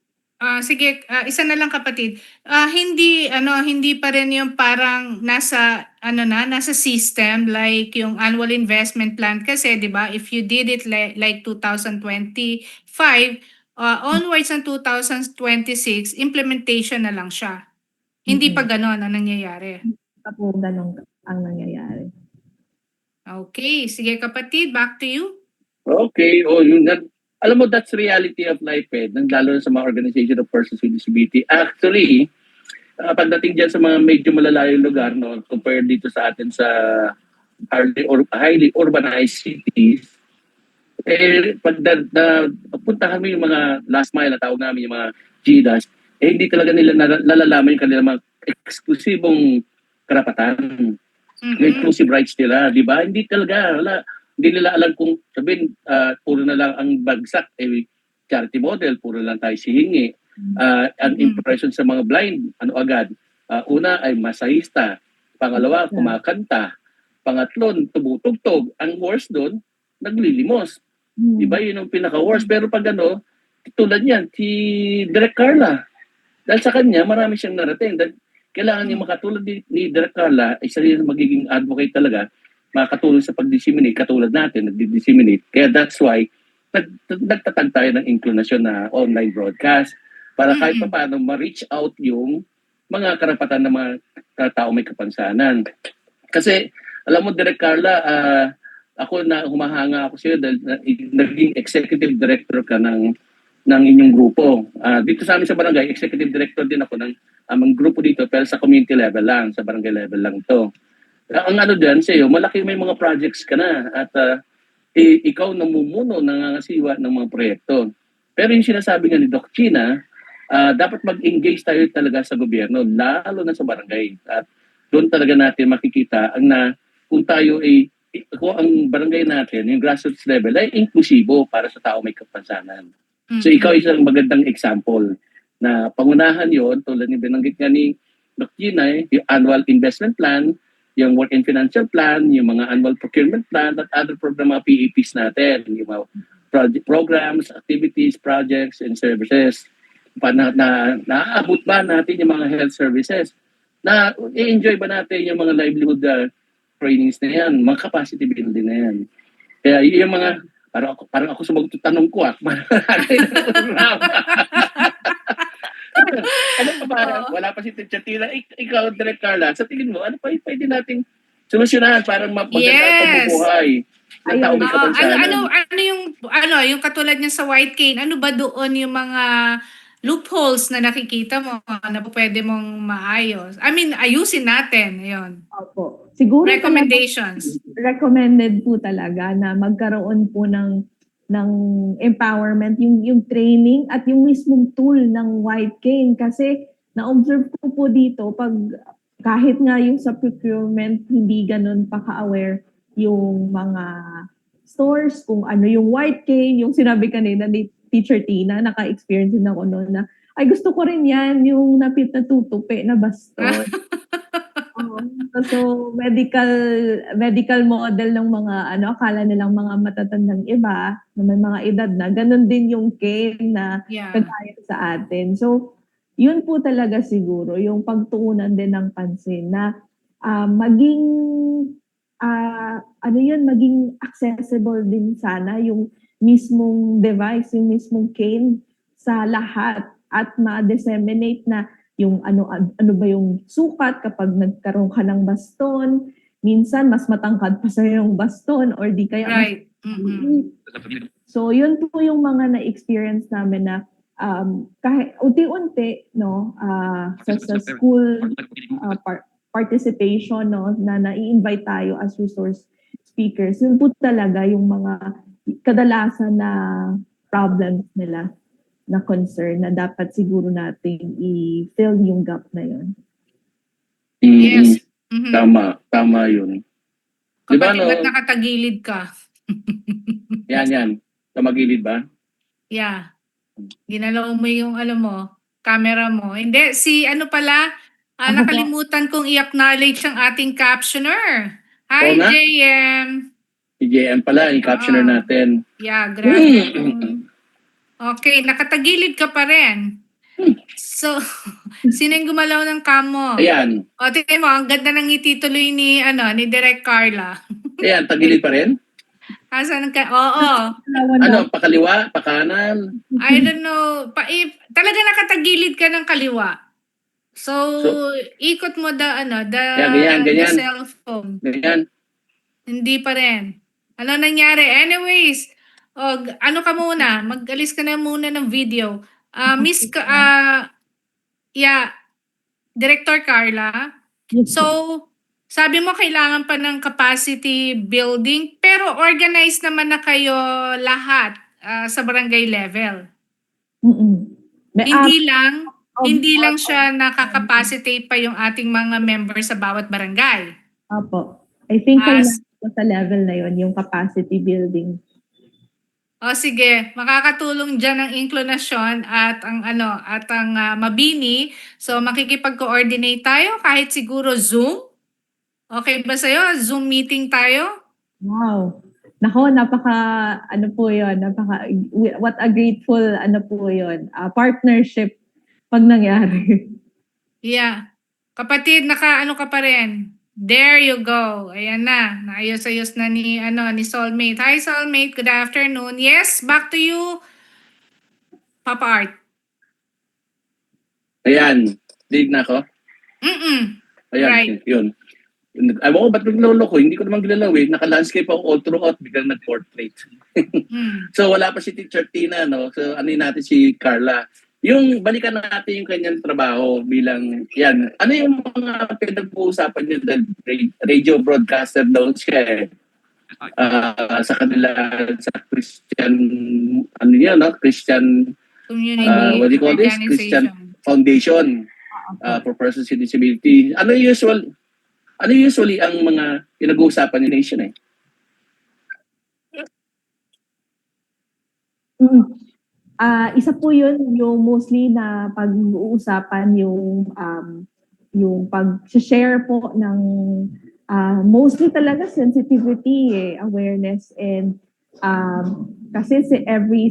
isa na lang kapatid. Hindi pa rin yung parang nasa system like yung annual investment plan kasi 'di ba? If you did it like 2025 onwards ng 2026 implementation na lang siya. Hindi pa gano'n ang nangyayari. Hindi po gano'n ang nangyayari. Okay, sige kapatid, back to you. Okay, alam mo, that's reality of life lalo na sa mga organization of persons with disability. Actually, pagdating dyan sa mga medyo malalayong lugar, no, compared dito sa atin sa highly urbanized cities, pag puntahan mo yung mga last mile na tawag namin, yung mga GDAS, hindi talaga nila nalalaman yung kanilang mga eksklusibong karapatan. May inclusive rights nila, di ba? Hindi nila alam kung sabihin, puro na lang ang bagsak, charity model, puro lang tayo sihingi. Ang impression sa mga blind, agad? Una ay masahista, pangalawa, kumakanta, Pangatlo, tumutugtog. Ang worst doon, naglilimos. Diba? Yun ang pinaka-worst. Pero pag ano, tulad yan, si Direk Carla. Dahil sa kanya, marami siyang narating. Dahil kailangan niya makatulad ni Direk Carla, isa rin magiging advocate talaga, makatulong sa pag-disseminate, katulad natin, nag-disseminate. Kaya that's why, nagtatag tayo ng inklinasyon na online broadcast para kahit pa paano ma-reach out yung mga karapatan ng mga tao may kapansanan. Kasi, alam mo, Direk Carla, ako na humahanga ako sa'yo dahil naging executive director ka ng inyong grupo. Dito sa amin sa barangay, executive director din ako ng amang grupo dito pero sa community level lang, sa barangay level lang to. Ang ano dyan sa'yo, malaki may mga projects ka na at ikaw namumuno, nangangasiwa ng mga proyekto. Pero yung sinasabi nga ni Doc China, dapat mag-engage tayo talaga sa gobyerno, lalo na sa barangay. At doon talaga natin makikita kung tayo ay kung ang barangay natin, yung grassroots level, ay inklusibo para sa tao may kapansanan. So ikaw isang magandang example na pangunahan yon tulad ni binanggit nga ni Doc Gina, yung annual investment plan, yung work and financial plan, yung mga annual procurement plan, at other program mga PAPs natin, yung mga programs, activities, projects, and services. Naaabot ba natin yung mga health services? I-enjoy ba natin yung mga livelihood trainings na yan, mga capacity building na yan? Kaya yung mga, parang ako sumagot tanong ko ano pa ba? Wala pa si Teacher Tina. Ikaw, Direk Carla, sa tingin mo, ano pa yung pwede nating solusyonan para maganda ang pamumuhay ng tao may kapansanan? Yung katulad niya sa White Cane, ano ba doon yung mga loopholes na nakikita mo na pwede mong maayos? I mean, ayusin natin, yun. Opo. Siguro Recommendations. Recommended po talaga na magkaroon po ng empowerment, yung training at yung mismong tool ng White Cane. Kasi na-observe ko po dito, kahit nga yung sa procurement, hindi ganun pa ka-aware yung mga stores, kung ano yung White Cane, yung sinabi kanina ni Teacher Tina, naka-experience din ako noon na, ay gusto ko rin yan, yung natutupi na baston. So medical model ng mga akala nilang mga matatandang iba na may mga edad na, ganun din yung cane na kagaya sa atin. So yun po talaga siguro yung pagtuunan din ng pansin na maging maging accessible din sana yung mismong device, yung mismong cane sa lahat at ma-disseminate na yung ano ba yung sukat kapag nagkaroon ka ng baston. Minsan mas matangkad pa sa yung baston or di kaya right. So yun po yung mga na-experience namin na kahit unti-unti sa school participation na nai-invite tayo as resource speakers. Yun po talaga yung mga kadalasan na problems nila na concern na dapat siguro nating i-fill yung gap na yun. Yes. Tama yun. Kapag ba't nakatagilid ka? Yan. Tamagilid ba? Yeah. Ginalaw mo yung camera mo. Hindi, nakalimutan kong i-acknowledge ang ating captioner. Hi, JM. Si JM pala, yung captioner natin. Yeah, grabe. Okay, nakatagilid ka pa rin. So, sino yung gumalaw ng cam? Ayan. O, tingnan mo, ang ganda ng ngiti tuloy ni Direk Carla. Ayan, tagilid pa rin? Asan ka? Oo. Pakaliwa? Pakanan? I don't know. Talaga nakatagilid ka ng kaliwa. So ikot mo the cellphone. Ganyan. Hindi pa rin. Ano nangyari? Anyways, ka muna? Mag-alis ka na muna ng video. Director Carla. So, sabi mo kailangan pa ng capacity building, pero organized naman na kayo lahat sa barangay level. Hindi lang siya nakakapacitate pa yung ating mga members sa bawat barangay. Opo. I think sa level na yon yung capacity building. O sige, makakatulong diyan ang inklinasyon at ang Mabini. So makikipag-coordinate tayo kahit siguro Zoom Okay ba sa'yo? Zoom meeting tayo? Wow. Nako, ano po yun, what a grateful, ano po yun, partnership pag nangyari. Yeah. Kapatid, naka-ano ka pa rin? There you go. Ayan na. Naayos-ayos na ni Soulmate. Hi, Soulmate. Good afternoon. Yes, back to you, Papa Art. Ayan, dig na ako. Ayan, Right. yun. Ewan ko ba't naglolo ko, hindi ko naman gilalaw eh. Naka-landscape ako all throughout, biglang nag-portrait. Mm. So wala pa si Teacher Tina, no? So ano yun natin si Carla. Yung balikan natin yung kanyang trabaho bilang, yan. Ano yung mga pinag-uusapan niyo dahil radio broadcaster daw siya eh. Sa kanila, sa Christian, ano yun, no? Christian, Community what do you call this? Christian organization. Foundation for Persons with Disability. Ano usually ang mga pinag-uusapan ni Nation eh? Isa po yun yung mostly na pag-uusapan yung pag-share po ng mostly talaga sensitivity, awareness, and kasi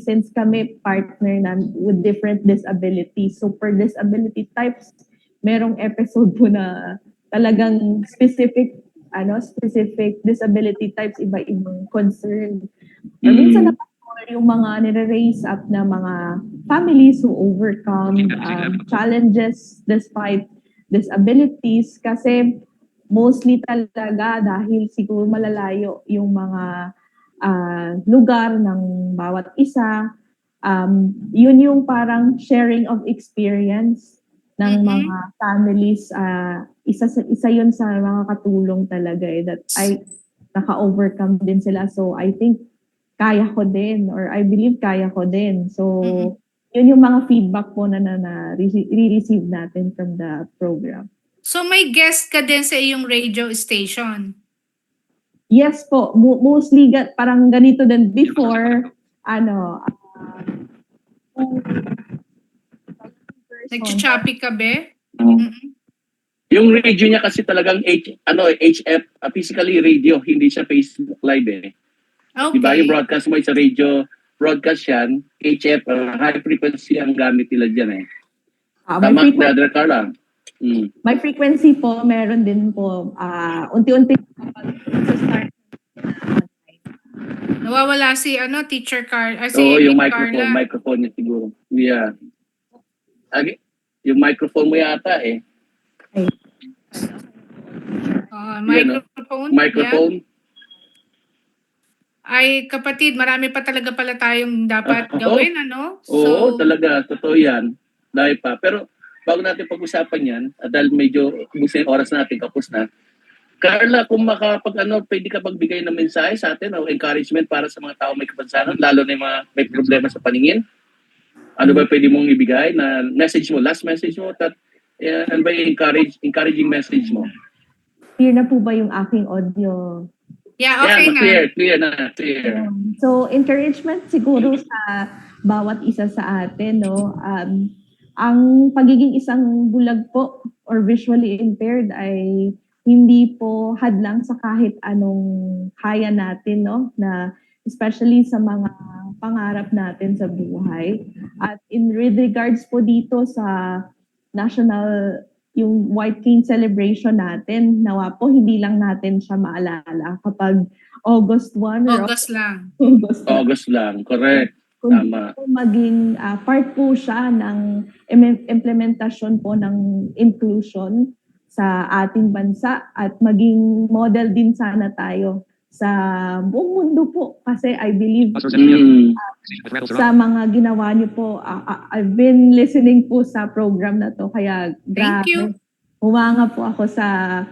since kami partner na with different disabilities, so per disability types, merong episode po na talagang specific disability types, iba-ibang concern. Or minsan naman yung mga nire-raise up na mga families who overcome challenges despite disabilities, kasi mostly talaga dahil siguro malalayo yung mga lugar ng bawat isa. Yun yung parang sharing of experience ng mga families. Isa yun sa mga katulong talaga that ay naka-overcome din sila. So I think kaya ko din, or I believe kaya ko din. So yun yung mga feedback po na re-receive natin from the program. So may guest ka din sa iyong radio station? Yes po, mostly parang ganito din before, Nag-choppy ka be? Yung radio niya kasi talagang HF, physically radio, hindi siya Facebook Live eh. Okay. Diba yung broadcast mo sa radio, broadcast yan, HF, high frequency ang gamit nila dyan eh. Tama, Brother Carla. May frequency po, meron din po, unti-unti start. Nawawala si Teacher Carla. Oo, yung Carla. microphone niya siguro. Yeah. Yung microphone mo yata eh. Microphone. Yeah. Ay, kapatid, marami pa talaga pala tayong dapat gawin, ano? Oo, talaga. Totoo yan. Dahil pa. Pero bago natin pag-usapan yan, dahil medyo ubus na yung oras natin, kapos na. Carla, kung pwede ka pagbigay ng mensahe sa atin o encouragement para sa mga tao may kapansanan, lalo na yung mga may problema sa paningin. Ano ba pwede mong ibigay na message mo, last message mo, ano ba yung encouraging message mo? Clear na po ba yung aking audio? Yeah, okay na. Clear na. So, encouragement siguro sa bawat isa sa atin, no? Ang pagiging isang bulag po or visually impaired ay hindi po hadlang sa kahit anong kaya natin, no? Na especially sa mga pangarap natin sa buhay. At with regards po dito sa national, yung White Cane celebration natin, nawa po hindi lang natin siya maalala kapag August 1 or August lang. August lang, correct. Tama. Maging part po siya ng implementasyon po ng inclusion sa ating bansa at maging model din sana tayo sa buong mundo po, kasi I believe sa mga ginawa niyo po. I've been listening po sa program na to, kaya Thank you. Humanga po ako sa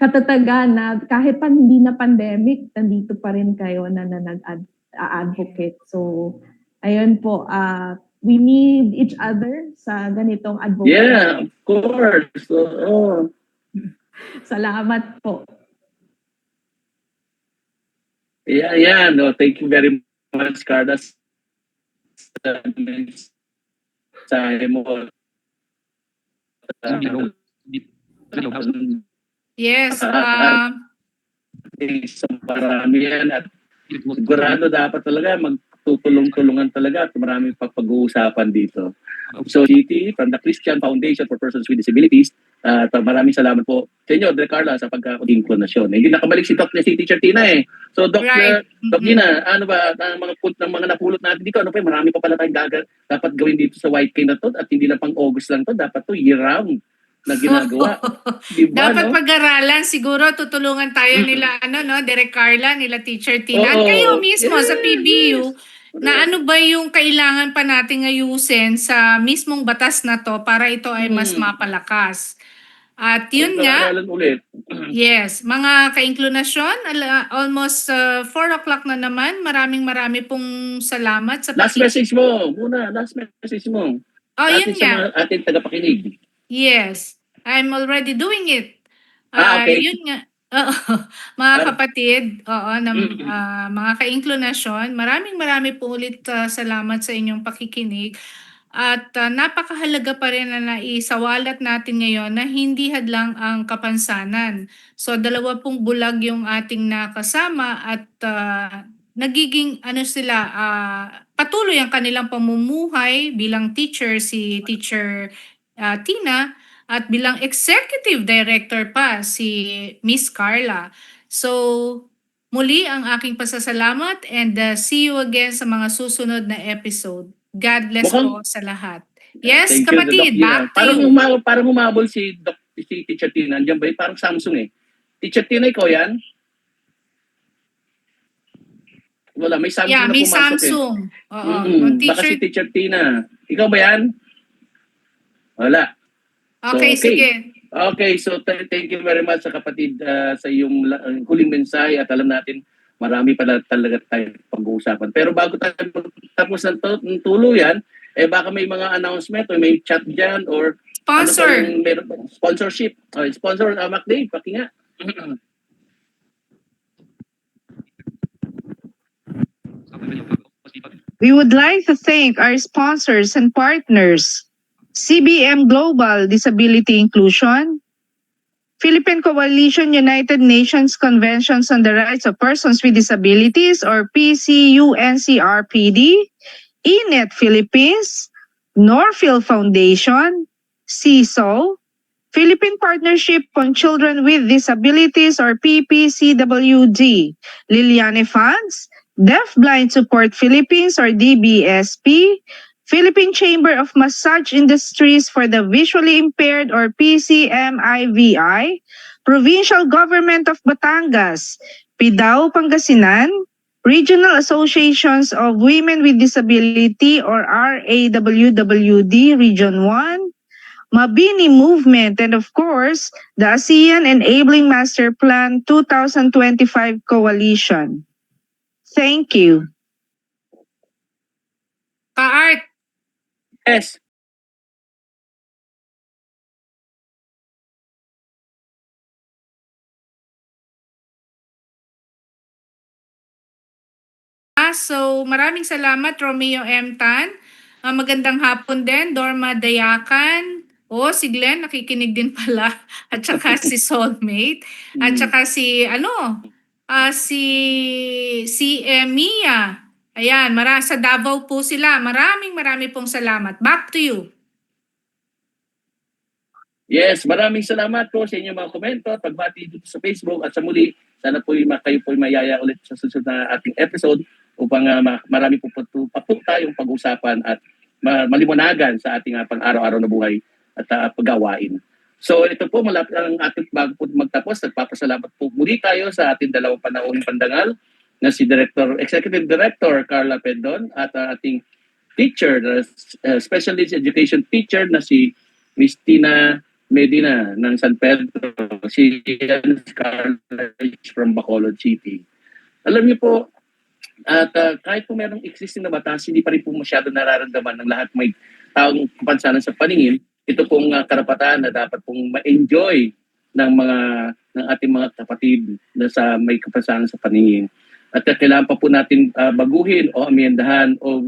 katatagan na kahit pa hindi na pandemic, nandito pa rin kayo na nag-advocate. So ayun po, we need each other sa ganitong advocacy. Yeah, of course. Salamat po. Yeah. No, thank you very much, Carla. Sa mo. Yes. So marami yan at sigurado dapat talaga magtutulong-tulungan talaga at marami pa pag-uusapan dito. So City from the Christian Foundation for Persons with Disabilities, at maraming salamat po sa inyo, Direk Carla, sa pagka-inclinasyon. Hindi nakabalik si Teacher Tina eh. So Doc, Right. Doc Gina, ano ba ang mga napulot natin dito? Ano pa, marami pa pala tayong dapat gawin dito sa White Cane na to at hindi lang pang August lang to, dapat to year-round na ginagawa. Diba, Dapat no? pag-aralan, siguro tutulungan tayo nila, Direk Carla, nila Teacher Tina. At Oo. kayo mismo sa Yes, PBU, yes. na ano ba yung kailangan pa nating ayusin sa mismong batas na to para ito ay mas mapalakas. At yun nga, Pag-aralan ulit. yes, mga ka-inklinasyon, almost 4 o'clock na naman. Maraming pong salamat sa Last message mo muna, last message mo. Oh, Atin yun sa nga. mga ating tagapakinig. Yes, I'm already doing it. Okay. Yun nga. Oo, mga Ar- kapatid, mga ka-inklinasyon, marami po ulit salamat sa inyong pakikinig. At napakahalaga pa rin na naisawalat natin ngayon na hindi hadlang ang kapansanan. So 2 bulag yung ating nakasama at nagiging patuloy ang kanilang pamumuhay bilang teacher, si Teacher Tina, at bilang executive director pa si Miss Carla. So muli ang aking pasasalamat and see you again sa mga susunod na episode. God bless Mukhang- po sa lahat. Yes, Thank you, kapatid, Doc Gina. back to you. Parang humabol si Teacher Tina. Andiyan ba? Parang Samsung eh. Teacher Tina, ikaw yan? Wala, may Samsung Yeah, na may pumasok Samsung. Oo. Baka Teacher. si Teacher Tina. Ikaw ba yan? Wala. Okay, So, okay. sige. Okay, so thank you very much sa kapatid sa iyong huling mensahe at alam natin marami pala talaga tayo pag-uusapan. Pero bago tayo tapos ng tuluyan, baka may mga announcement o may chat dyan or Sponsor. ano pa yung sponsorship. Sponsor, MacDave, pakinga. We would like to thank our sponsors and partners, CBM Global Disability Inclusion, Philippine Coalition United Nations Conventions on the Rights of Persons with Disabilities or PCUNCRPD, ENET Philippines, Norfield Foundation, CISO, Philippine Partnership on Children with Disabilities or PPCWD, Liliane Funds, Deafblind Support Philippines or DBSP, Philippine Chamber of Massage Industries for the Visually Impaired or PCMIVI, Provincial Government of Batangas, PIDAO Pangasinan, Regional Associations of Women with Disability or RAWWD Region 1, Mabini Movement, and of course, the ASEAN Enabling Master Plan 2025 Coalition. Thank you. Ka-art. Yes. So maraming salamat Romeo M. Tan. Magandang hapon din Dorma Dayakan. Si Glenn nakikinig din pala at saka si Soulmate at saka si Mia. Ayan, sa Davao po sila. Marami pong salamat. Back to you. Yes, maraming salamat po sa inyong mga komento at pagbati dito sa Facebook at sa muli, sana po kayo po mayaya ulit sa susunod na ating episode upang marami po tayong pag-usapan at maliwanagan sa ating pang-araw-araw na buhay at paggawain. So ito po, malapit ang ating bago po magtapos. Nagpapasalamat po muli tayo sa ating dalawang panahong pandangal na si Executive Director Carla Pendon at ating teacher, Special Needs Education teacher na si Miss Tina Medina ng San Pedro, si Carla from Bacolod City. Alam niyo po, at kahit po merong existing na batas, hindi pa rin po masyado nararamdaman ng lahat may taong kapansanan sa paningin. Ito pong karapatan na dapat pong ma-enjoy ng ating mga kapatid na may kapansanan sa paningin. At kailangan pa po natin baguhin o amyendahan o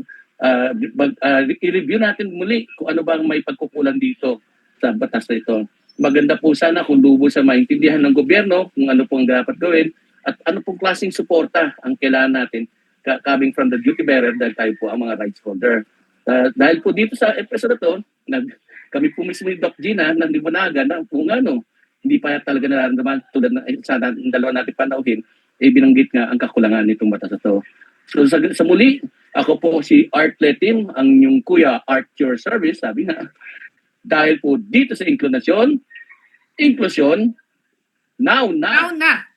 i-review natin muli kung ano bang may pagkukulang dito sa batas na ito. maganda po sana kung lubos sa maintindihan ng gobyerno kung ano pong dapat gawin at ano pong klaseng suporta ang kailangan natin coming from the duty bearer dahil tayo po ang mga rights holder. Dahil po dito sa episode na to, kami po mismo yung Doc Gina ng Libunagan na kung ano, hindi pa talaga nararamdaman tulad ng sa dalawa natin panauhin, binanggit nga ang kakulangan nitong batas na to. So sa muli, ako po si Art Letim, ang inyong kuya Art Your Service, sabi nga. Dahil po dito sa inklusyon, now na. Now na.